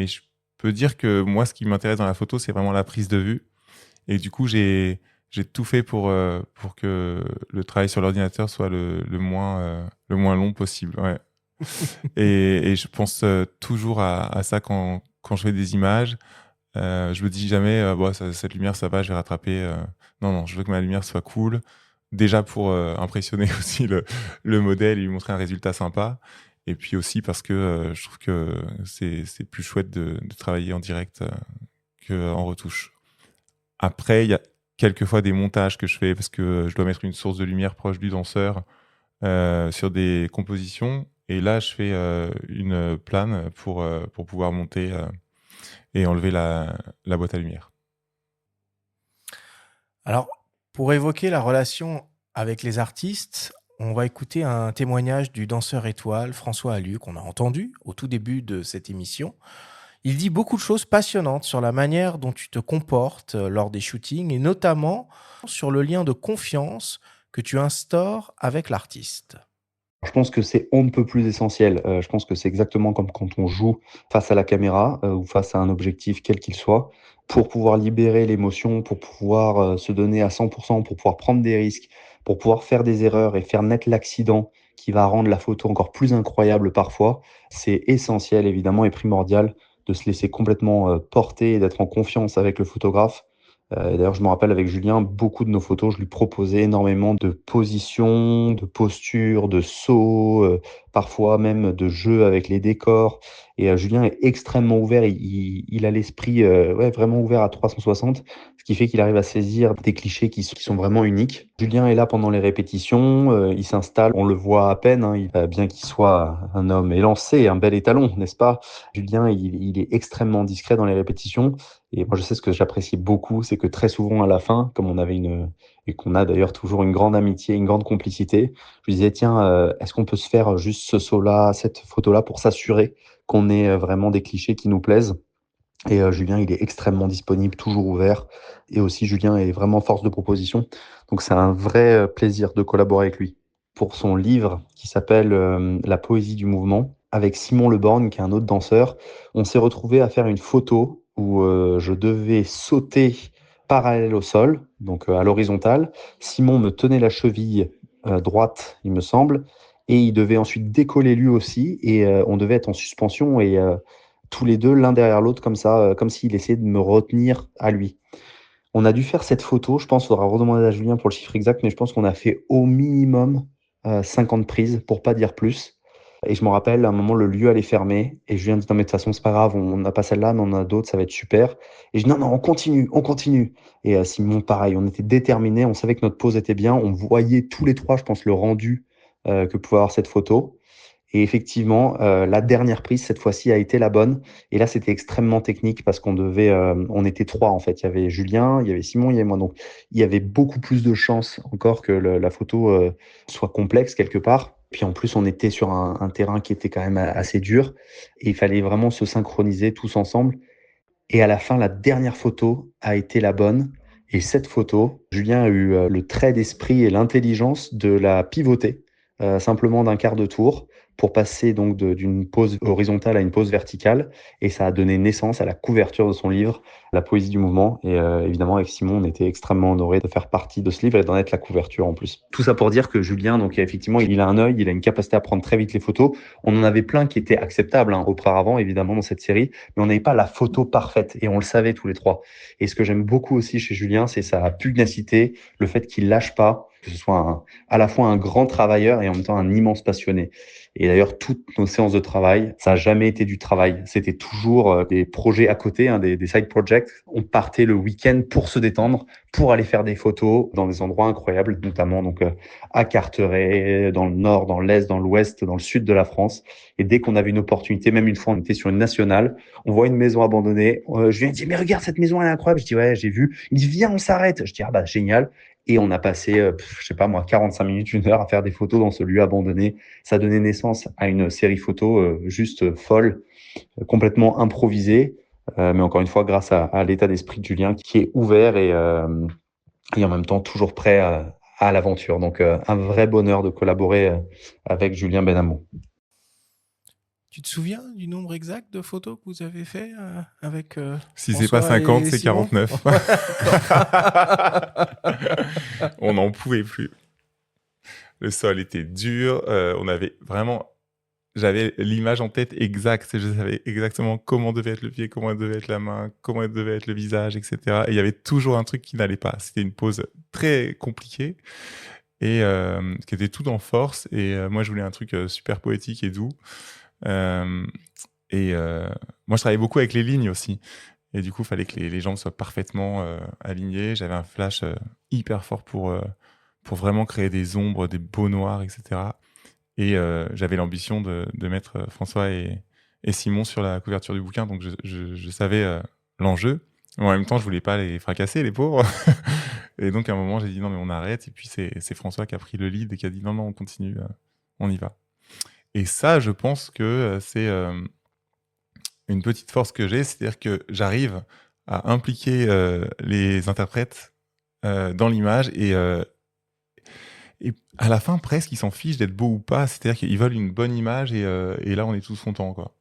je peux dire que moi, ce qui m'intéresse dans la photo, c'est vraiment la prise de vue. Et du coup, j'ai tout fait pour que le travail sur l'ordinateur soit le moins long possible, ouais. Et je pense toujours à ça quand je fais des images. Je me dis jamais, bon, cette lumière, ça va, je vais rattraper. Non, non, je veux que ma lumière soit cool. Déjà pour impressionner aussi le modèle et lui montrer un résultat sympa. Et puis aussi parce que je trouve que c'est plus chouette de travailler en direct qu'en retouche. Après, il y a quelquefois des montages que je fais parce que je dois mettre une source de lumière proche du danseur sur des compositions. Et là, je fais une plane pour pouvoir monter et enlever la boîte à lumière. Alors, pour évoquer la relation avec les artistes, on va écouter un témoignage du danseur étoile François Allu qu'on a entendu au tout début de cette émission. Il dit beaucoup de choses passionnantes sur la manière dont tu te comportes lors des shootings et notamment sur le lien de confiance que tu instaures avec l'artiste. Je pense que c'est on ne peut plus essentiel. Je pense que c'est exactement comme quand on joue face à la caméra, ou face à un objectif quel qu'il soit. Pour pouvoir libérer l'émotion, pour pouvoir, se donner à 100 pour pouvoir prendre des risques, pour pouvoir faire des erreurs et faire naître l'accident qui va rendre la photo encore plus incroyable parfois, c'est essentiel évidemment et primordial de se laisser complètement, porter et d'être en confiance avec le photographe. Et d'ailleurs, je me rappelle avec Julien, beaucoup de nos photos, je lui proposais énormément de positions, de postures, de sauts, parfois même de jeux avec les décors. Et Julien est extrêmement ouvert, il a l'esprit ouais, vraiment ouvert à 360, ce qui fait qu'il arrive à saisir des clichés qui sont vraiment uniques. Julien est là pendant les répétitions, il s'installe, on le voit à peine, hein, bien qu'il soit un homme élancé, un bel étalon, n'est-ce pas? Julien, il est extrêmement discret dans les répétitions et moi je sais ce que j'apprécie beaucoup, c'est que très souvent à la fin, comme on avait et qu'on a d'ailleurs toujours une grande amitié, une grande complicité, je lui disais: «Tiens, est-ce qu'on peut se faire juste ce saut-là, cette photo-là pour s'assurer qu'on ait, vraiment des clichés qui nous plaisent?» Et Julien, il est extrêmement disponible, toujours ouvert et aussi Julien est vraiment force de proposition. Donc c'est un vrai, plaisir de collaborer avec lui. Pour son livre qui s'appelle, La poésie du mouvement, avec Simon Le Borgne qui est un autre danseur, on s'est retrouvé à faire une photo où, je devais sauter parallèle au sol, donc, à l'horizontale. Simon me tenait la cheville, droite, il me semble et il devait ensuite décoller lui aussi et on devait être en suspension et tous les 2 l'un derrière l'autre comme ça, comme s'il essayait de me retenir à lui. On a dû faire cette photo, je pense, faudra redemander à Julien pour le chiffre exact, mais je pense qu'on a fait au minimum, 50 prises pour pas dire plus et je me rappelle à un moment le lieu allait fermer et Julien dit: «Non mais de toute façon c'est pas grave, on n'a pas celle-là, mais on en a d'autres, ça va être super» et je dis: «Non, non, on continue» et Simon pareil, on était déterminés, on savait que notre pose était bien, on voyait tous les 3, je pense, le rendu, que pouvait avoir cette photo et effectivement, la dernière prise, cette fois-ci, a été la bonne. Et là, c'était extrêmement technique parce qu'on devait, on était 3 en fait. Il y avait Julien, il y avait Simon, il y avait moi. Donc, il y avait beaucoup plus de chances encore que la photo soit complexe quelque part. Puis en plus, on était sur un terrain qui était quand même assez dur et il fallait vraiment se synchroniser tous ensemble. Et à la fin, la dernière photo a été la bonne. Et cette photo, Julien a eu le trait d'esprit et l'intelligence de la pivoter, simplement d'un quart de tour, pour passer donc d'une pose horizontale à une pose verticale. Et ça a donné naissance à la couverture de son livre, La poésie du mouvement. Et évidemment, avec Simon, on était extrêmement honorés de faire partie de ce livre et d'en être la couverture en plus. Tout ça pour dire que Julien, donc effectivement, il a un œil, il a une capacité à prendre très vite les photos. On en avait plein qui étaient acceptables auparavant, évidemment, dans cette série, mais on n'avait pas la photo parfaite et on le savait tous les 3. Et ce que j'aime beaucoup aussi chez Julien, c'est sa pugnacité, le fait qu'il lâche pas, que ce soit à la fois un grand travailleur et en même temps un immense passionné. Et d'ailleurs, toutes nos séances de travail, ça n'a jamais été du travail. C'était toujours des projets à côté, hein, des side projects. On partait le week-end pour se détendre, pour aller faire des photos dans des endroits incroyables, notamment donc à Carteret, dans le nord, dans l'est, dans l'ouest, dans le sud de la France. Et dès qu'on avait une opportunité, même une fois, on était sur une nationale, on voit une maison abandonnée. Je lui ai dit, mais regarde, cette maison, elle est incroyable. Je dis, ouais, j'ai vu. Il dit, viens, on s'arrête. Je dis, ah bah génial. Et on a passé, je sais pas moi, 45 minutes, 1 heure à faire des photos dans ce lieu abandonné. Ça a donné naissance à une série photo juste folle, complètement improvisée, mais encore une fois grâce à l'état d'esprit de Julien qui est ouvert et en même temps toujours prêt à l'aventure. Donc un vrai bonheur de collaborer avec Julien Benamou. Tu te souviens du nombre exact de photos que vous avez fait avec Si c'est pas François 50, et c'est Simon 49. On n'en pouvait plus. Le sol était dur. On avait vraiment... J'avais l'image en tête exacte. Je savais exactement comment devait être le pied, comment devait être la main, comment devait être le visage, etc. Et il y avait toujours un truc qui n'allait pas. C'était une pose très compliquée et qui était tout en force. Et moi, je voulais un truc super poétique et doux. Moi, je travaillais beaucoup avec les lignes aussi. Et du coup, il fallait que les jambes soient parfaitement alignées. J'avais un flash hyper fort pour vraiment créer des ombres, des beaux noirs, etc. Et j'avais l'ambition de mettre François et Simon sur la couverture du bouquin. Donc, je savais l'enjeu. Mais en même temps, je voulais pas les fracasser, les pauvres. Et donc, à un moment, j'ai dit non, mais on arrête. Et puis, c'est François qui a pris le lead et qui a dit non, non, on continue, on y va. Et ça, je pense que c'est une petite force que j'ai, c'est-à-dire que j'arrive à impliquer les interprètes dans l'image et à la fin, presque, ils s'en fichent d'être beaux ou pas. C'est-à-dire qu'ils veulent une bonne image et là, on est tous contents, quoi.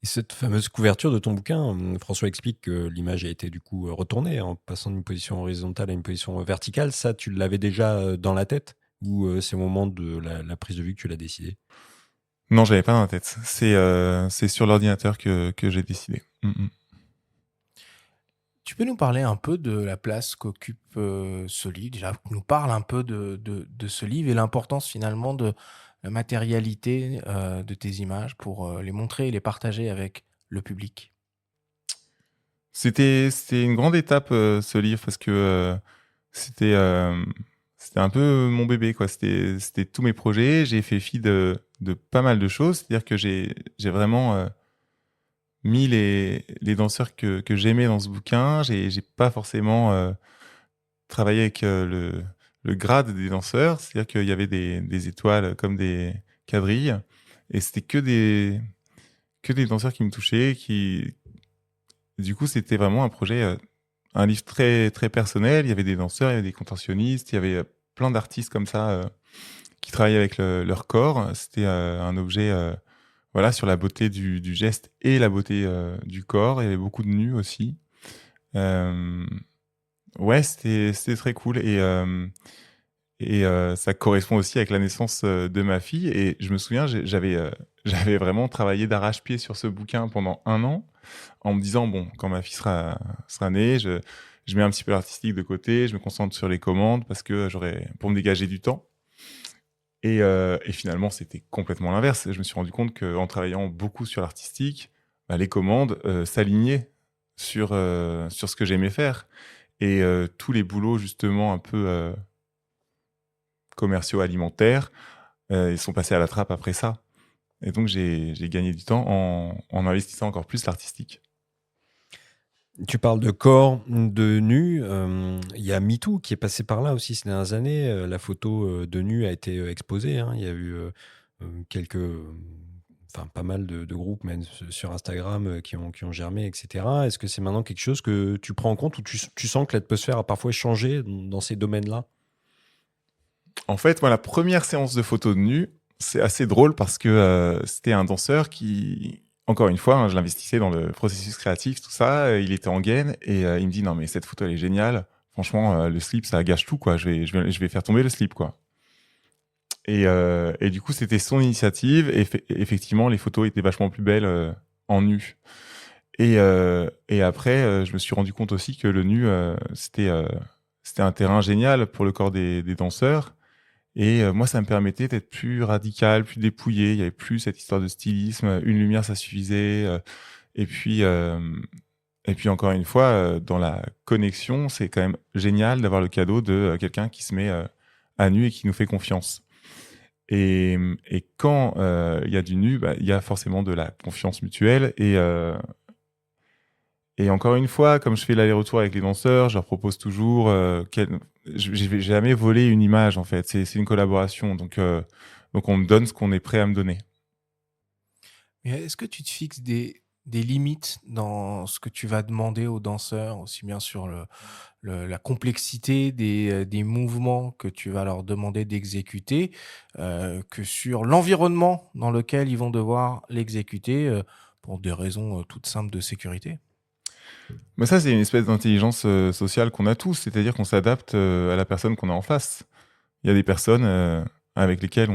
Et cette fameuse couverture de ton bouquin, François explique que l'image a été du coup retournée en passant d'une position horizontale à une position verticale. Ça, tu l'avais déjà dans la tête ou c'est au moment de la prise de vue que tu l'as décidé? Non, j'avais pas dans la tête. C'est sur l'ordinateur que j'ai décidé. Tu peux nous parler un peu de la place qu'occupe ce livre, déjà, nous parle un peu de ce livre et l'importance finalement de la matérialité de tes images pour les montrer et les partager avec le public. C'était une grande étape, ce livre, parce que c'était c'était un peu mon bébé, quoi. C'était tous mes projets. J'ai fait fi de pas mal de choses. C'est-à-dire que j'ai vraiment mis les danseurs que j'aimais dans ce bouquin. J'ai pas forcément travaillé avec le grade des danseurs. C'est-à-dire qu'il y avait des étoiles comme des quadrilles. Et c'était que des danseurs qui me touchaient. Du coup, c'était vraiment un projet, un livre très, très personnel. Il y avait des danseurs, il y avait des contorsionnistes, il y avait plein d'artistes comme ça qui travaillaient avec leur corps. C'était un objet voilà, sur la beauté du geste et la beauté du corps. Il y avait beaucoup de nus aussi. Ouais, c'était très cool. Et ça correspond aussi avec la naissance de ma fille. Et je me souviens, j'avais vraiment travaillé d'arrache-pied sur ce bouquin pendant 1 an, en me disant, bon, quand ma fille sera née, je mets un petit peu l'artistique de côté, je me concentre sur les commandes parce que pour me dégager du temps. Et finalement, c'était complètement l'inverse. Je me suis rendu compte qu'en travaillant beaucoup sur l'artistique, bah, les commandes s'alignaient sur ce que j'aimais faire. Et tous les boulots, justement, un peu commerciaux, alimentaires, ils sont passés à la trappe après ça. Et donc, j'ai gagné du temps en investissant encore plus l'artistique. Tu parles de corps, de nu. Il y a MeToo qui est passé par là aussi ces dernières années. La photo de nu a été exposée, hein. Il y a eu pas mal de groupes, même sur Instagram, qui ont germé, etc. Est-ce que c'est maintenant quelque chose que tu prends en compte ou tu sens que l'atmosphère a parfois changé dans ces domaines-là? En fait, moi, la première séance de photos de nu, c'est assez drôle parce que c'était un danseur qui, encore une fois, hein, je l'investissais dans le processus créatif, tout ça. Il était en gaine et il me dit, non, mais cette photo, elle est géniale. Franchement, le slip, ça gâche tout, quoi. Je vais faire tomber le slip, quoi. Et du coup, c'était son initiative. Et effectivement, les photos étaient vachement plus belles en nu. Et après, je me suis rendu compte aussi que le nu, c'était un terrain génial pour le corps des danseurs. Et moi, ça me permettait d'être plus radical, plus dépouillé. Il n'y avait plus cette histoire de stylisme. Une lumière, ça suffisait. Et puis, encore une fois, dans la connexion, c'est quand même génial d'avoir le cadeau de quelqu'un qui se met à nu et qui nous fait confiance. Et quand il y a du nu, bah, il y a forcément de la confiance mutuelle. Et encore une fois, comme je fais l'aller-retour avec les danseurs, je leur propose toujours je vais jamais voler une image, en fait. C'est une collaboration. Donc on me donne ce qu'on est prêt à me donner. Mais est-ce que tu te fixes des limites dans ce que tu vas demander aux danseurs, aussi bien sur la complexité des mouvements que tu vas leur demander d'exécuter, que sur l'environnement dans lequel ils vont devoir l'exécuter, pour des raisons toutes simples de sécurité? Mais ça, c'est une espèce d'intelligence sociale qu'on a tous, c'est-à-dire qu'on s'adapte à la personne qu'on a en face. Il y a des personnes avec lesquelles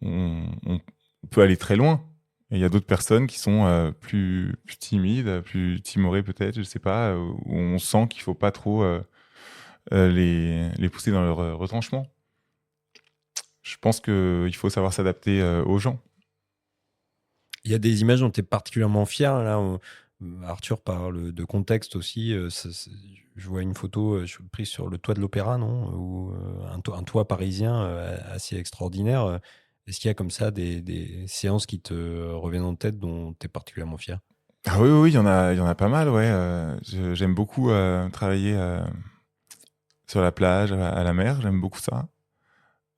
on peut aller très loin. Et il y a d'autres personnes qui sont plus timides, plus timorées peut-être, je sais pas, où on sent qu'il faut pas trop les pousser dans leur retranchement. Je pense qu'il faut savoir s'adapter aux gens. Il y a des images dont tu es particulièrement fier. Là, Arthur parle de contexte aussi. Je vois une photo prise sur le toit de l'Opéra, non? Ou un toit parisien assez extraordinaire. Est-ce qu'il y a comme ça des séances qui te reviennent en tête dont tu es particulièrement fier? Ah oui, il y en a pas mal, ouais. J'aime beaucoup travailler sur la plage, à la mer. J'aime beaucoup ça.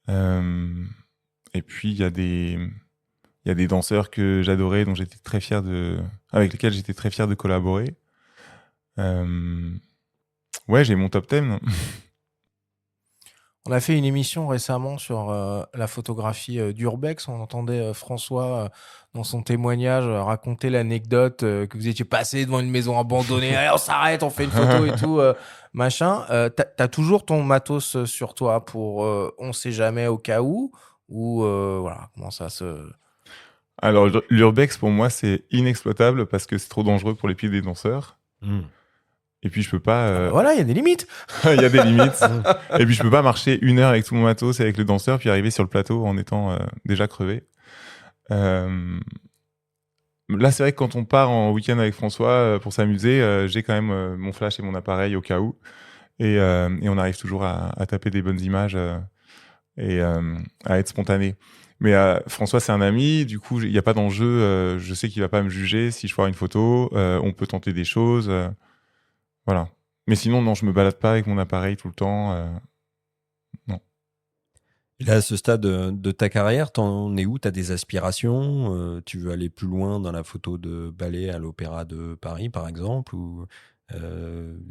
Et puis, il y a des danseurs que j'adorais, avec lesquels j'étais très fier de collaborer. Ouais, j'ai mon top 10. On a fait une émission récemment sur la photographie d'Urbex. On entendait François, dans son témoignage, raconter l'anecdote que vous étiez passé devant une maison abandonnée. Allez, on s'arrête, on fait une photo et tout, machin. T'as toujours ton matos sur toi pour on sait jamais au cas où, ou voilà, comment ça se... Alors, l'urbex, pour moi, c'est inexploitable parce que c'est trop dangereux pour les pieds des danseurs. Et puis, je peux pas... Voilà, il y a des limites. Il y a des limites. Et puis, je peux pas marcher 1 heure avec tout mon matos et avec le danseur, puis arriver sur le plateau en étant déjà crevé. Là, c'est vrai que quand on part en week-end avec François pour s'amuser, j'ai quand même mon flash et mon appareil au cas où. Et on arrive toujours à taper des bonnes images et à être spontané. Mais François, c'est un ami, du coup, il n'y a pas d'enjeu. Je sais qu'il va pas me juger si je foire une photo. On peut tenter des choses. Voilà. Mais sinon, non, je me balade pas avec mon appareil tout le temps. Non. Et là, à ce stade de ta carrière, t'en es où? T'as des aspirations? Tu veux aller plus loin dans la photo de ballet à l'Opéra de Paris, par exemple? Ou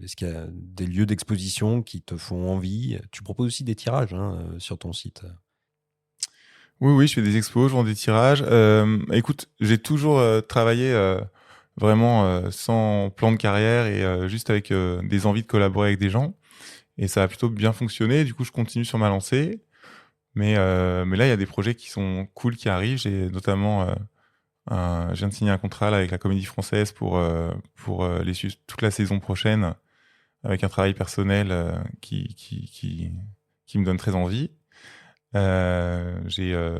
est-ce qu'il y a des lieux d'exposition qui te font envie? Tu proposes aussi des tirages sur ton site. Oui, oui, je fais des expos, je vends des tirages. Écoute, j'ai toujours travaillé vraiment sans plan de carrière et juste avec des envies de collaborer avec des gens. Et ça a plutôt bien fonctionné. Du coup, je continue sur ma lancée. Mais là, il y a des projets qui sont cool qui arrivent. J'ai notamment, je viens de signer un contrat là, avec la Comédie Française pour toute la saison prochaine, avec un travail personnel qui me donne très envie. J'ai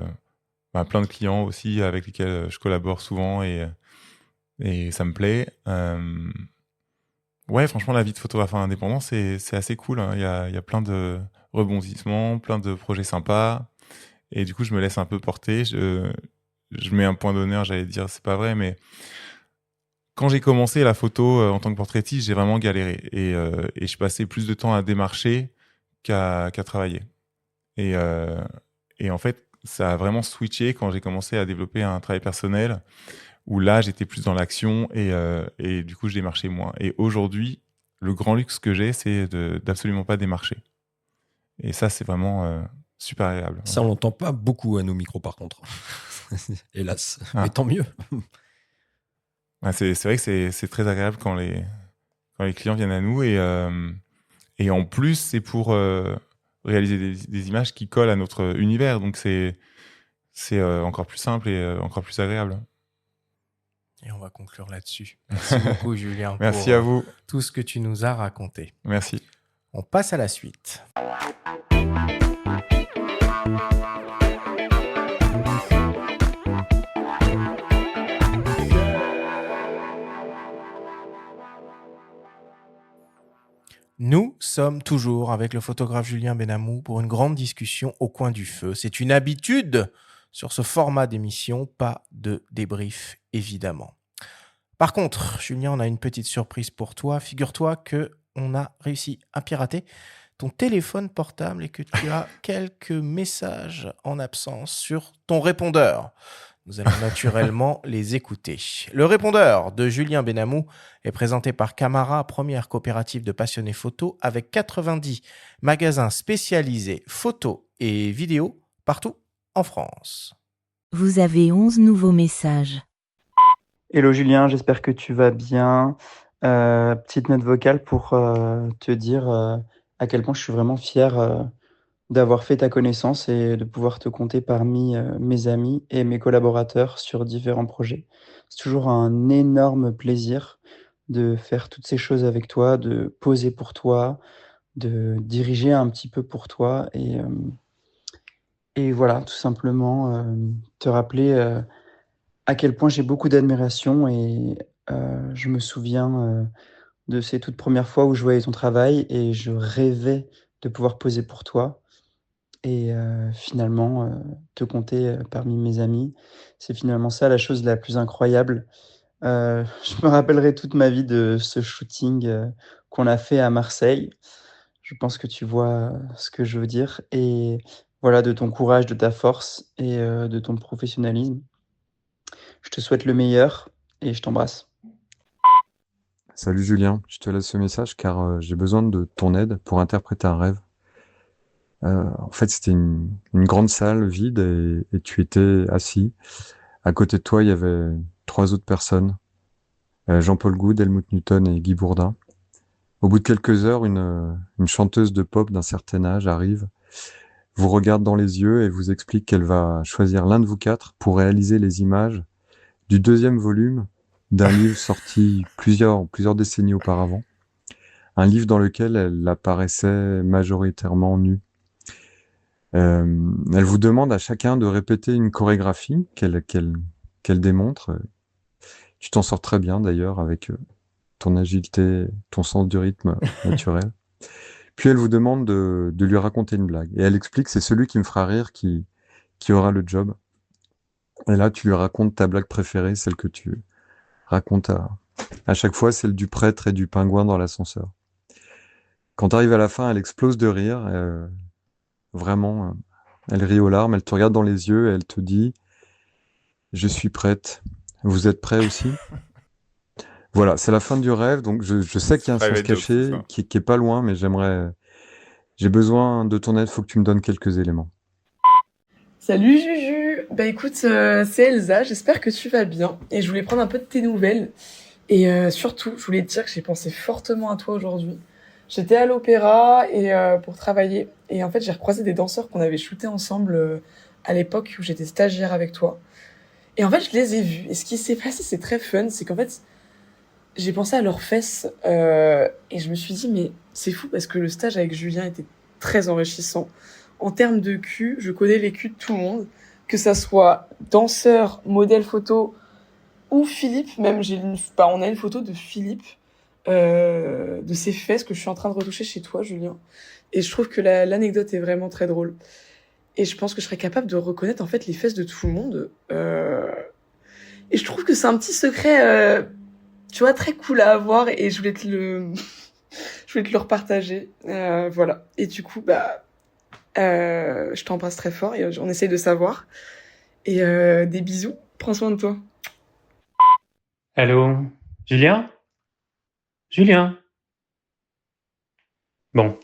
plein de clients aussi avec lesquels je collabore souvent et ça me plaît. Ouais, franchement, la vie de photographe indépendant, c'est assez cool, hein. Il y a plein de rebondissements, plein de projets sympas. Et du coup, je me laisse un peu porter. Je mets un point d'honneur, j'allais dire, c'est pas vrai, mais quand j'ai commencé la photo en tant que portraitiste, j'ai vraiment galéré. Et je passais plus de temps à démarcher qu'à travailler. Et en fait, ça a vraiment switché quand j'ai commencé à développer un travail personnel où là, j'étais plus dans l'action et du coup, je démarchais moins. Et aujourd'hui, le grand luxe que j'ai, c'est d'absolument pas démarcher. Et ça, c'est vraiment super agréable. Ça, on l'entend pas beaucoup à nos micros, par contre. Hélas. Ah. Mais tant mieux. Ouais, c'est vrai que c'est très agréable quand les clients viennent à nous. Et en plus, c'est pour réaliser des images qui collent à notre univers. Donc, c'est encore plus simple et encore plus agréable. Et on va conclure là-dessus. Merci beaucoup, Julien, Merci pour à vous. tout ce que tu nous as raconté. Merci. On passe à la suite. Nous sommes toujours avec le photographe Julien Benamou pour une grande discussion au coin du feu. C'est une habitude sur ce format d'émission, pas de débrief évidemment. Par contre, Julien, on a une petite surprise pour toi. Figure-toi que on a réussi à pirater ton téléphone portable et que tu as quelques messages en absence sur ton répondeur. Nous allons naturellement les écouter. Le répondeur de Julien Benamou est présenté par Camara, première coopérative de passionnés photo avec 90 magasins spécialisés photos et vidéos partout en France. Vous avez 11 nouveaux messages. Hello Julien, j'espère que tu vas bien. Petite note vocale pour te dire à quel point je suis vraiment fier d'avoir fait ta connaissance et de pouvoir te compter parmi mes amis et mes collaborateurs sur différents projets. C'est toujours un énorme plaisir de faire toutes ces choses avec toi, de poser pour toi, de diriger un petit peu pour toi et voilà, tout simplement te rappeler à quel point j'ai beaucoup d'admiration et je me souviens de ces toutes premières fois où je voyais ton travail et je rêvais de pouvoir poser pour toi. Et finalement, te compter parmi mes amis, c'est finalement ça la chose la plus incroyable. Je me rappellerai toute ma vie de ce shooting qu'on a fait à Marseille. Je pense que tu vois ce que je veux dire et voilà, de ton courage, de ta force et de ton professionnalisme. Je te souhaite le meilleur et je t'embrasse. Salut Julien, je te laisse ce message car j'ai besoin de ton aide pour interpréter un rêve. En fait, c'était une grande salle vide et tu étais assis. À côté de toi, il y avait 3 autres personnes, Jean-Paul Goude, Helmut Newton et Guy Bourdin. Au bout de quelques heures, une chanteuse de pop d'un certain âge arrive, vous regarde dans les yeux et vous explique qu'elle va choisir l'un de vous 4 pour réaliser les images du 2e volume d'un livre sorti plusieurs décennies auparavant. Un livre dans lequel elle apparaissait majoritairement nue. Elle vous demande à chacun de répéter une chorégraphie qu'elle démontre. Tu t'en sors très bien d'ailleurs avec ton agilité, ton sens du rythme naturel. Puis elle vous demande de lui raconter une blague. Et elle explique, c'est celui qui me fera rire qui aura le job. Et là, tu lui racontes ta blague préférée, celle que tu racontes à chaque fois, celle du prêtre et du pingouin dans l'ascenseur. Quand tu arrives à la fin, elle explose de rire. Vraiment, elle rit aux larmes, elle te regarde dans les yeux et elle te dit « Je suis prête. Vous êtes prêts aussi ?» Voilà, c'est la fin du rêve. Donc je sais qu'il y a un sens Private joke, c'est caché ça. qui est pas loin, mais j'ai besoin de ton aide. Faut que tu me donnes quelques éléments. Salut Juju, bah écoute, c'est Elsa, j'espère que tu vas bien et je voulais prendre un peu de tes nouvelles et surtout je voulais te dire que j'ai pensé fortement à toi aujourd'hui. J'étais à l'opéra et pour travailler et en fait j'ai recroisé des danseurs qu'on avait shootés ensemble à l'époque où j'étais stagiaire avec toi et en fait je les ai vus et ce qui s'est passé c'est très fun, c'est qu'en fait j'ai pensé à leurs fesses et je me suis dit mais c'est fou parce que le stage avec Julien était très enrichissant. En termes de cul, je connais les culs de tout le monde, que ça soit danseur, modèle photo ou Philippe. Même on a une photo de Philippe, de ses fesses que je suis en train de retoucher chez toi, Julien. Et je trouve que l'anecdote est vraiment très drôle. Et je pense que je serais capable de reconnaître en fait les fesses de tout le monde. Et je trouve que c'est un petit secret, tu vois, très cool à avoir. Et je voulais te le repartager. Voilà. Et du coup, je t'embrasse très fort et on essaye de savoir. Et des bisous. Prends soin de toi. Allô, Julien? Julien? Bon,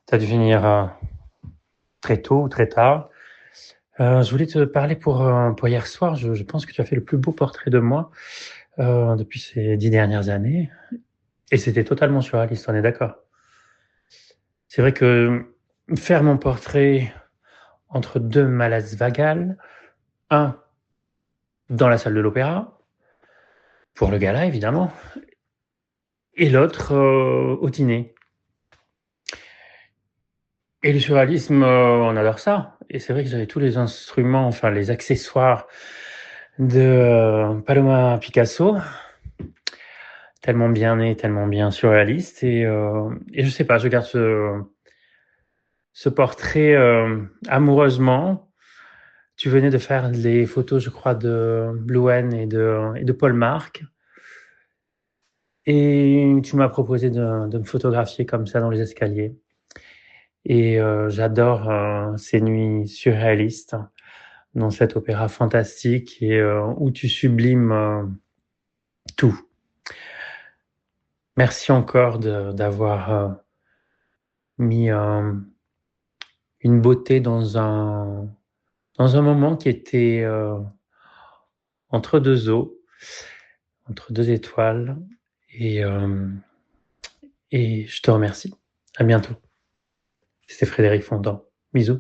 t'as dû finir très tôt ou très tard. Je voulais te parler pour hier soir. Je pense que tu as fait le plus beau portrait de moi depuis ces 10 dernières années. Et c'était totalement surréaliste, on est d'accord. C'est vrai que faire mon portrait entre deux malades vagales, un dans la salle de l'opéra, pour le gala évidemment, et l'autre au dîner. Et le surréalisme, on adore ça. Et c'est vrai que j'avais tous les instruments, enfin les accessoires de Paloma Picasso, tellement bien né, tellement bien surréaliste. Et je sais pas, je garde ce portrait amoureusement. Tu venais de faire les photos, je crois, de Blouin et de Paul Marc. Et tu m'as proposé de me photographier comme ça dans les escaliers. Et j'adore ces nuits surréalistes dans cet opéra fantastique et où tu sublimes tout. Merci encore d'avoir mis une beauté dans un moment qui était entre deux eaux, entre deux étoiles. Et je te remercie. À bientôt. C'était Frédéric Fondant. Bisous.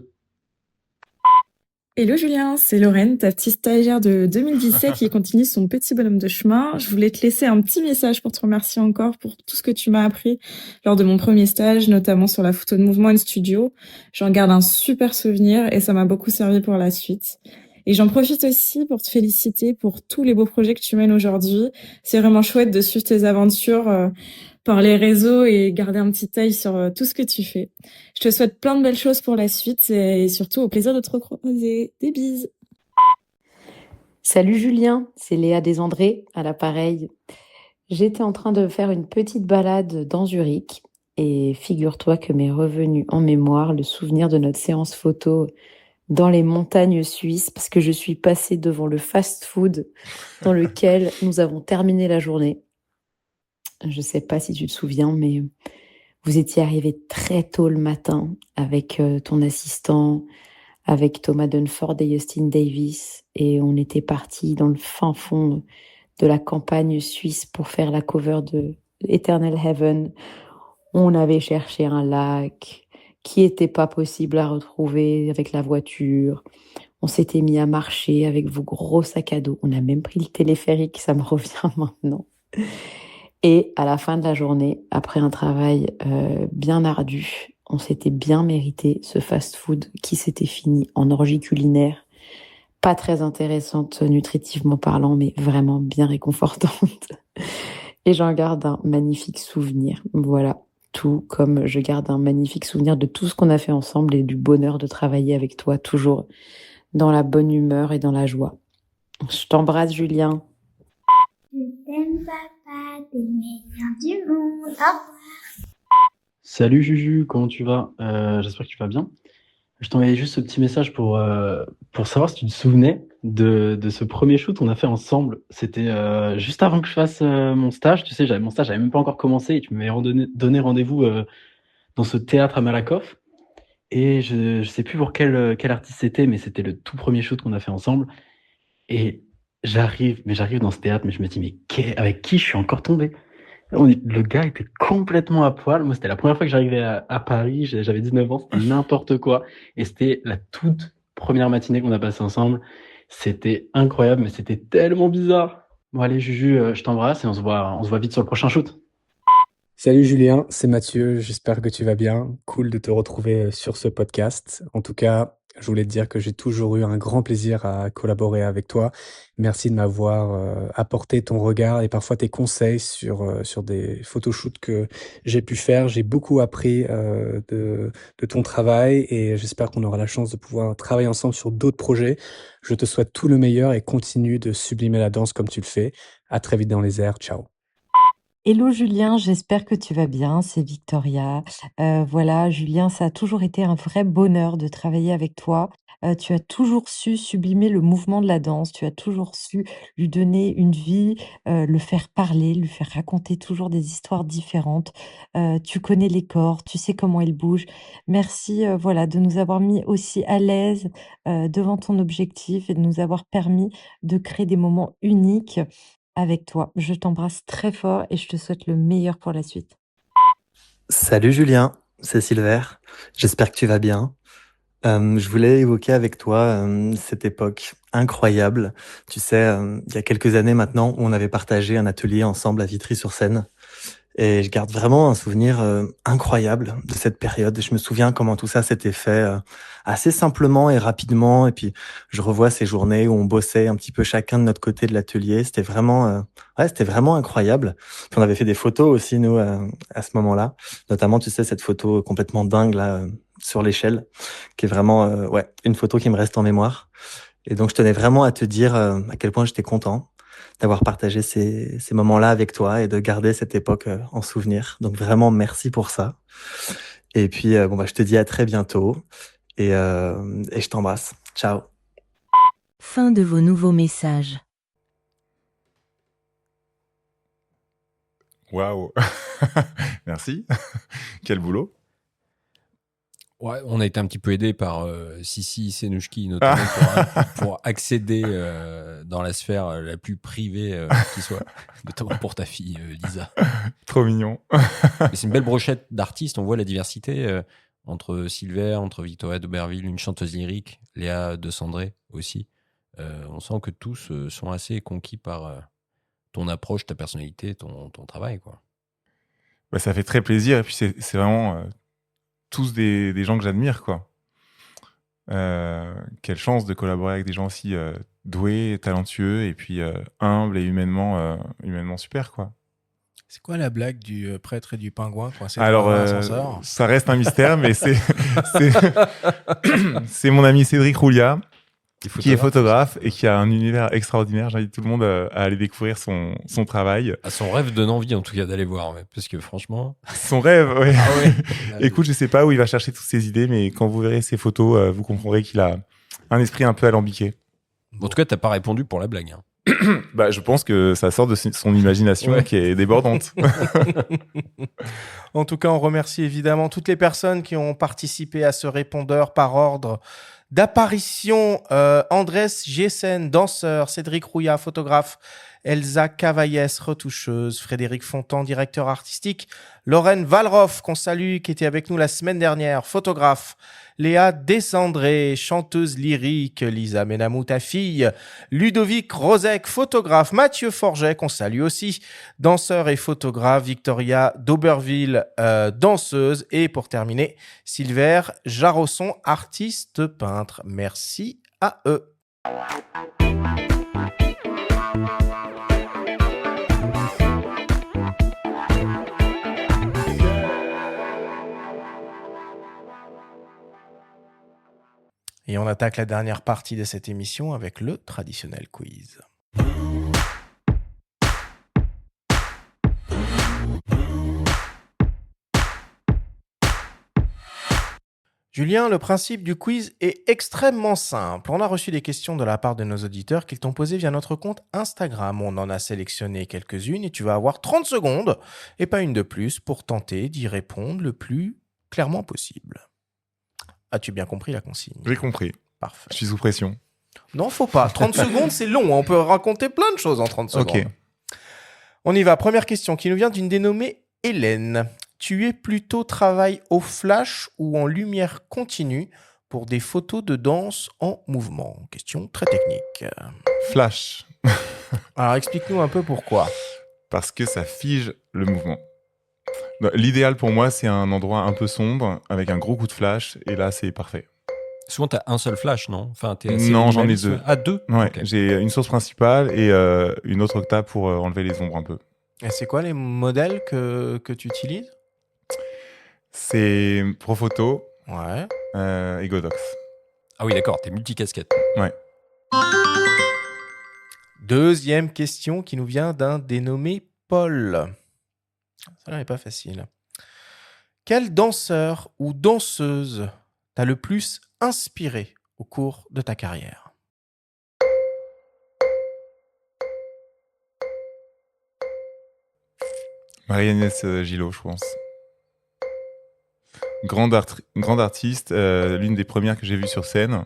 Hello Julien, c'est Lorraine, ta petite stagiaire de 2017 qui continue son petit bonhomme de chemin. Je voulais te laisser un petit message pour te remercier encore pour tout ce que tu m'as appris lors de mon premier stage, notamment sur la photo de mouvement in studio. J'en garde un super souvenir et ça m'a beaucoup servi pour la suite. Et j'en profite aussi pour te féliciter pour tous les beaux projets que tu mènes aujourd'hui. C'est vraiment chouette de suivre tes aventures par les réseaux et garder un petit œil sur tout ce que tu fais. Je te souhaite plein de belles choses pour la suite et surtout au plaisir de te recroiser. Des bises. Salut Julien, c'est Léa Desandré à l'appareil. J'étais en train de faire une petite balade dans Zurich et figure-toi que m'est revenu en mémoire le souvenir de notre séance photo dans les montagnes suisses parce que je suis passée devant le fast-food dans lequel nous avons terminé la journée. Je sais pas si tu te souviens, mais vous étiez arrivé très tôt le matin avec ton assistant, avec Thomas Dunford et Justin Davis, et on était partis dans le fin fond de la campagne suisse pour faire la cover de Eternal Heaven. On avait cherché un lac qui était pas possible à retrouver avec la voiture. On s'était mis à marcher avec vos gros sacs à dos. On a même pris le téléphérique, ça me revient maintenant. Et à la fin de la journée, après un travail bien ardu, on s'était bien mérité ce fast-food qui s'était fini en orgie culinaire pas très intéressante nutritivement parlant, mais vraiment bien réconfortante. Et j'en garde un magnifique souvenir. Voilà, tout comme je garde un magnifique souvenir de tout ce qu'on a fait ensemble et du bonheur de travailler avec toi, toujours dans la bonne humeur et dans la joie. Je t'embrasse, Julien. Je t'aime, papa, t'es le meilleur du monde. Au revoir. Salut Juju, comment tu vas? J'espère que tu vas bien. Je t'envoyais juste ce petit message pour savoir si tu te souvenais de ce premier shoot qu'on a fait ensemble. C'était juste avant que je fasse mon stage. Tu sais, mon stage n'avait même pas encore commencé et tu m'avais donné rendez-vous dans ce théâtre à Malakoff. Et je sais plus pour quel artiste c'était, mais c'était le tout premier shoot qu'on a fait ensemble. Et j'arrive dans ce théâtre, mais je me dis, avec qui je suis encore tombé? Le gars était complètement à poil. Moi, c'était la première fois que j'arrivais à Paris. J'avais 19 ans, c'était n'importe quoi. Et c'était la toute première matinée qu'on a passée ensemble. C'était incroyable, mais c'était tellement bizarre. Bon, allez, Juju, je t'embrasse et on se voit vite sur le prochain shoot. Salut Julien, c'est Mathieu, j'espère que tu vas bien. Cool de te retrouver sur ce podcast. En tout cas, je voulais te dire que j'ai toujours eu un grand plaisir à collaborer avec toi. Merci de m'avoir apporté ton regard et parfois tes conseils sur des photoshoots que j'ai pu faire. J'ai beaucoup appris de ton travail et j'espère qu'on aura la chance de pouvoir travailler ensemble sur d'autres projets. Je te souhaite tout le meilleur et continue de sublimer la danse comme tu le fais. À très vite dans les airs, ciao. Hello Julien, j'espère que tu vas bien, c'est Victoria. Voilà, Julien, ça a toujours été un vrai bonheur de travailler avec toi. Tu as toujours su sublimer le mouvement de la danse, tu as toujours su lui donner une vie, le faire parler, lui faire raconter toujours des histoires différentes. Tu connais les corps, tu sais comment ils bougent. Merci, voilà, de nous avoir mis aussi à l'aise, devant ton objectif et de nous avoir permis de créer des moments uniques avec toi. Je t'embrasse très fort et je te souhaite le meilleur pour la suite. Salut Julien, c'est Silver. J'espère que tu vas bien. Je voulais évoquer avec toi cette époque incroyable. Tu sais, il y a quelques années maintenant, on avait partagé un atelier ensemble à Vitry-sur-Seine. Et je garde vraiment un souvenir incroyable de cette période. Je me souviens comment tout ça s'était fait assez simplement et rapidement. Et puis, je revois ces journées où on bossait un petit peu chacun de notre côté de l'atelier. C'était vraiment incroyable. Puis on avait fait des photos aussi, nous, à ce moment-là. Notamment, tu sais, cette photo complètement dingue, là, sur l'échelle, qui est vraiment une photo qui me reste en mémoire. Et donc, je tenais vraiment à te dire à quel point j'étais content d'avoir partagé ces moments-là avec toi et de garder cette époque en souvenir. Donc vraiment, merci pour ça. Et puis, je te dis à très bientôt et je t'embrasse. Ciao. Fin de vos nouveaux messages. Waouh. Merci. Quel boulot. Ouais, on a été un petit peu aidé par Sissi Senouchki, notamment pour accéder dans la sphère la plus privée qui soit, notamment pour ta fille Lisa. Trop mignon. Mais c'est une belle brochette d'artistes. On voit la diversité entre Silver, entre Victoria d'Auberville, une chanteuse lyrique, Léa de Sandré aussi. On sent que tous sont assez conquis par ton approche, ta personnalité, ton travail, quoi. Bah, ça fait très plaisir et puis c'est vraiment tous des gens que j'admire, quoi. Quelle chance de collaborer avec des gens aussi doués, talentueux et puis humbles et humainement super, quoi. C'est quoi la blague du prêtre et du pingouin coincé Alors, dans l'ascenseur ? ça reste un mystère, mais c'est mon ami Cédric Rouliat, qui est photographe et qui a un univers extraordinaire. J'invite tout le monde à aller découvrir son travail. À son rêve donne envie, en tout cas, d'aller voir, ouais, parce que franchement... Son rêve, oui. Ah ouais. Écoute, je sais pas où il va chercher toutes ces idées, mais quand vous verrez ses photos, vous comprendrez qu'il a un esprit un peu alambiqué. En tout cas, t'as pas répondu pour la blague. Hein. Bah, je pense que ça sort de son imagination qui est débordante. En tout cas, on remercie évidemment toutes les personnes qui ont participé à ce répondeur par ordre d'apparition. Andrés Giesen, danseur, Cédric Rouillat, photographe, Elsa Cavaillès, retoucheuse, Frédéric Fontan, directeur artistique, Lorraine Valroff, qu'on salue, qui était avec nous la semaine dernière, photographe, Léa Descendré, chanteuse lyrique, Lisa Benamou, ta fille, Ludovic Rozek, photographe, Mathieu Forget, qu'on salue aussi, danseur et photographe, Victoria d'Auberville, danseuse, et pour terminer, Silver Jarosson, artiste peintre. Merci à eux. Et on attaque la dernière partie de cette émission avec le traditionnel quiz. Julien, le principe du quiz est extrêmement simple. On a reçu des questions de la part de nos auditeurs qu'ils t'ont posées via notre compte Instagram. On en a sélectionné quelques-unes et tu vas avoir 30 secondes, et pas une de plus, pour tenter d'y répondre le plus clairement possible. As-tu bien compris la consigne? J'ai compris. Parfait. Je suis sous pression. Non, faut pas. 30 secondes, c'est long. On peut raconter plein de choses en 30 secondes. Ok. On y va. Première question qui nous vient d'une dénommée Hélène. Tu es plutôt travail au flash ou en lumière continue pour des photos de danse en mouvement? Question très technique. Flash. Alors, explique-nous un peu pourquoi. Parce que ça fige le mouvement. L'idéal pour moi, c'est un endroit un peu sombre, avec un gros coup de flash, et là, c'est parfait. Souvent, tu as un seul flash, non? Enfin, t'es assez Non, j'en ai minimaliste. deux. Ah, deux? Ouais, Ok. j'ai une source principale et une autre octave pour enlever les ombres un peu. Et c'est quoi les modèles que tu utilises? C'est Profoto Ouais. et Godox. Ah oui, d'accord, t'es multicasquette. Ouais. Deuxième question qui nous vient d'un dénommé Paul. Ça n'est pas facile. Quel danseur ou danseuse t'a le plus inspiré au cours de ta carrière? Marie-Agnès Gillot, je pense. Grande artiste, l'une des premières que j'ai vues sur scène,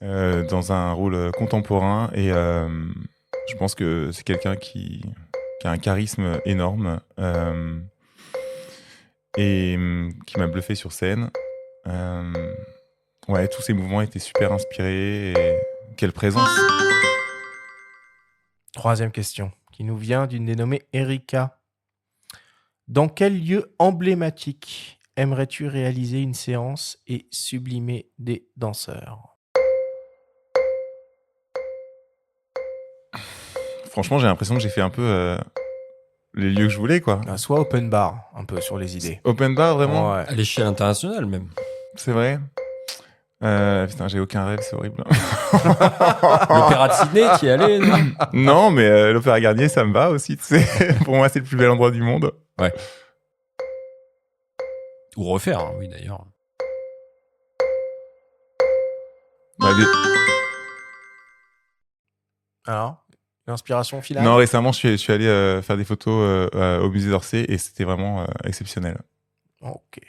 dans un rôle contemporain. Et je pense que c'est quelqu'un qui a un charisme énorme et qui m'a bluffé sur scène. Ouais, tous ses mouvements étaient super inspirés. Et quelle présence! Troisième question qui nous vient d'une dénommée Erika. Dans quel lieu emblématique aimerais-tu réaliser une séance et sublimer des danseurs? Franchement, j'ai l'impression que j'ai fait un peu les lieux que je voulais, quoi. Soit open bar, un peu sur les idées. Open bar, vraiment? Ouais. À l'échelle internationale, même. C'est vrai? Putain, j'ai aucun rêve, c'est horrible. L'Opéra de Sydney, t'y es allé, non? Non, mais l'Opéra Garnier, ça me va aussi, tu sais. Pour moi, c'est le plus bel endroit du monde. Ouais. Ou refaire, hein, oui, d'ailleurs. Alors, l'inspiration finale? Non, récemment, je suis allé faire des photos au musée d'Orsay et c'était vraiment exceptionnel. Ok.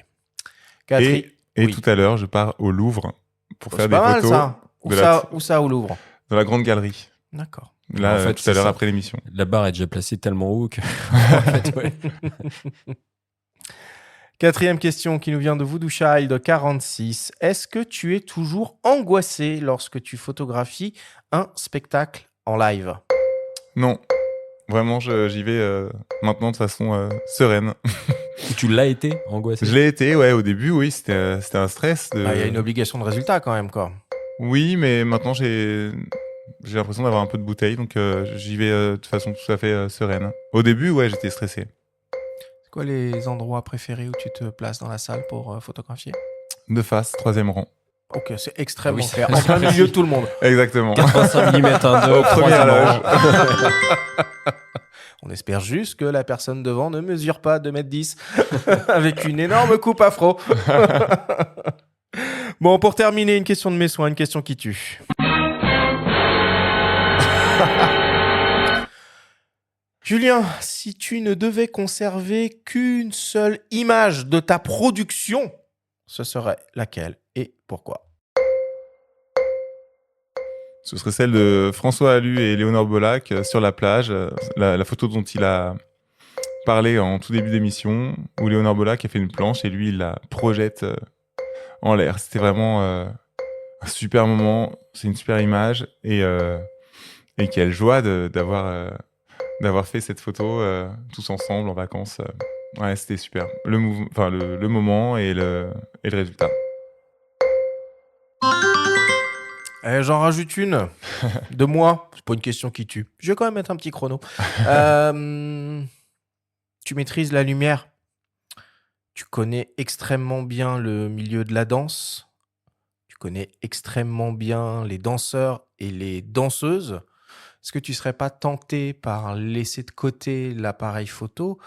Et oui. tout à l'heure, je pars au Louvre pour faire C'est des pas mal, photos. ça. Où ça, au Louvre? Dans la Grande Galerie. D'accord. Là, En fait, tout à l'heure, ça. après l'émission. La barre est déjà placée tellement haut que... en fait, ouais. Quatrième question qui nous vient de Voodoo Child 46. Est-ce que tu es toujours angoissé lorsque tu photographies un spectacle en live? Non. Vraiment, j'y vais maintenant de façon sereine. Et tu l'as été, angoissé? Je l'ai été, ouais, au début, oui, c'était un stress. Il y a une obligation de résultat quand même, quoi. Oui, mais maintenant, j'ai l'impression d'avoir un peu de bouteille, donc j'y vais de façon tout à fait sereine. Au début, ouais, j'étais stressé. C'est quoi les endroits préférés où tu te places dans la salle pour photographier? De face, 3e rang. Ok, c'est extrêmement Ah oui, clair. En plein milieu de tout le monde. Exactement. 85 mm 1.2, Au premier loge. On espère juste que la personne devant ne mesure pas 2,10 m avec une énorme coupe afro. Bon, pour terminer, une question de mes soins, une question qui tue. Julien, si tu ne devais conserver qu'une seule image de ta production, ce serait laquelle et pourquoi? Ce serait celle de François Allu et Léonore Bolac sur la plage, la photo dont il a parlé en tout début d'émission, où Léonore Bolac a fait une planche et lui, il la projette en l'air. C'était vraiment un super moment, c'est une super image et quelle joie d'avoir fait cette photo tous ensemble en vacances. Ouais, c'était super. Le moment et le résultat. J'en rajoute une de moi. C'est pas une question qui tue. Je vais quand même mettre un petit chrono. Tu maîtrises la lumière. Tu connais extrêmement bien le milieu de la danse. Tu connais extrêmement bien les danseurs et les danseuses. Est-ce que tu ne serais pas tenté par laisser de côté l'appareil photo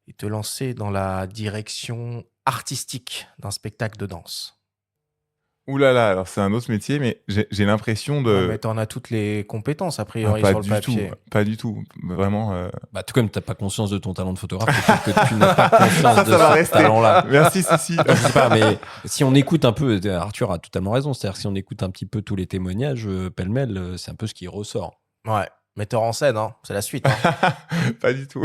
et te lancer dans la direction artistique d'un spectacle de danse? Ouh là là, alors c'est un autre métier, mais j'ai l'impression de... Mais tu en as toutes les compétences, a priori, pas sur le du papier. tout, pas du tout. Vraiment... Bah, tout comme tu n'as pas conscience de ton talent de photographe, peut-être que tu n'as pas conscience de Ça va ce rester. talent-là. Merci, Cici. Je sais pas, mais si on écoute un peu, Arthur a totalement raison, c'est-à-dire si on écoute un petit peu tous les témoignages, pêle-mêle, c'est un peu ce qui ressort. Ouais, metteur en scène, hein, c'est la suite. Hein. Pas du tout.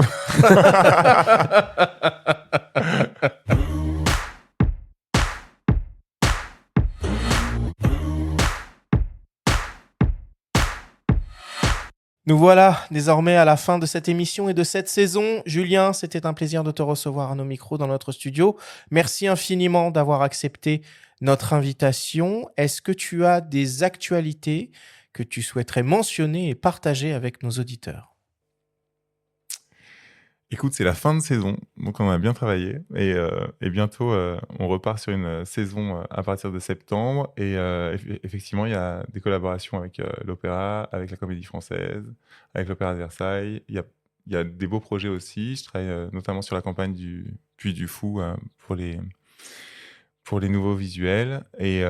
Nous voilà désormais à la fin de cette émission et de cette saison. Julien, c'était un plaisir de te recevoir à nos micros dans notre studio. Merci infiniment d'avoir accepté notre invitation. Est-ce que tu as des actualités que tu souhaiterais mentionner et partager avec nos auditeurs? Écoute, c'est la fin de saison, donc on a bien travaillé et bientôt on repart sur une saison à partir de septembre et effectivement il y a des collaborations avec l'opéra, avec la Comédie Française, avec l'Opéra de Versailles. Il y a des beaux projets aussi. Je travaille notamment sur la campagne du Puy du Fou pour les nouveaux visuels et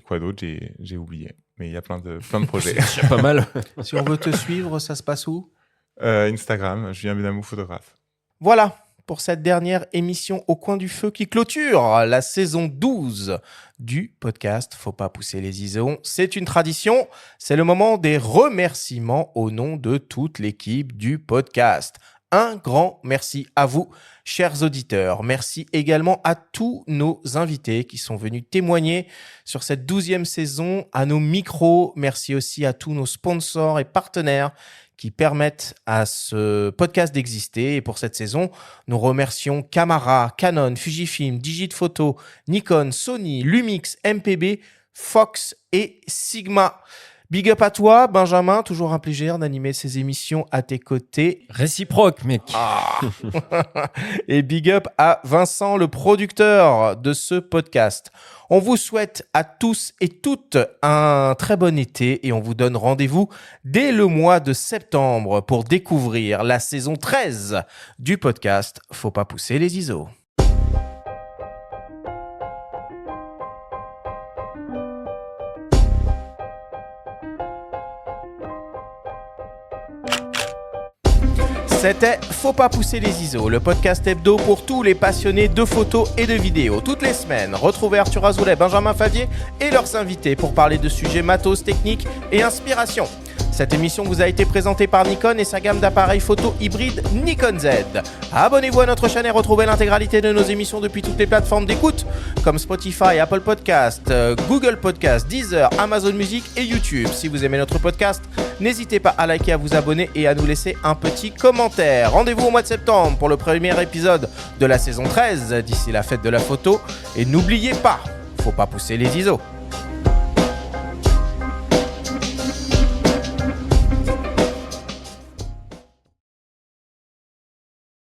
quoi d'autre j'ai oublié. Mais il y a plein de projets. C'est pas mal. Si on veut te suivre, ça se passe où? Instagram, Julien Benamou, photographe. Voilà pour cette dernière émission au coin du feu qui clôture la saison 12 du podcast Faut pas pousser les ISO. C'est une tradition, c'est le moment des remerciements au nom de toute l'équipe du podcast. Un grand merci à vous, chers auditeurs. Merci également à tous nos invités qui sont venus témoigner sur cette 12e saison à nos micros. Merci aussi à tous nos sponsors et partenaires qui permettent à ce podcast d'exister. Et pour cette saison, nous remercions Camara, Canon, Fujifilm, Digiphoto, Nikon, Sony, Lumix, MPB, Fox et Sigma. Big up à toi, Benjamin. Toujours un plaisir d'animer ces émissions à tes côtés. Réciproque, mec. Ah. Et big up à Vincent, le producteur de ce podcast. On vous souhaite à tous et toutes un très bon été et on vous donne rendez-vous dès le mois de septembre pour découvrir la saison 13 du podcast Faut pas pousser les ISO. C'était Faut pas pousser les ISO, le podcast hebdo pour tous les passionnés de photos et de vidéos. Toutes les semaines, retrouvez Arthur Azoulay, Benjamin Favier et leurs invités pour parler de sujets matos, techniques et inspiration. Cette émission vous a été présentée par Nikon et sa gamme d'appareils photo hybride Nikon Z. Abonnez-vous à notre chaîne et retrouvez l'intégralité de nos émissions depuis toutes les plateformes d'écoute comme Spotify, Apple Podcast, Google Podcast, Deezer, Amazon Music et YouTube. Si vous aimez notre podcast, n'hésitez pas à liker, à vous abonner et à nous laisser un petit commentaire. Rendez-vous au mois de septembre pour le premier épisode de la saison 13 d'ici la fête de la photo. Et n'oubliez pas, faut pas pousser les ISO.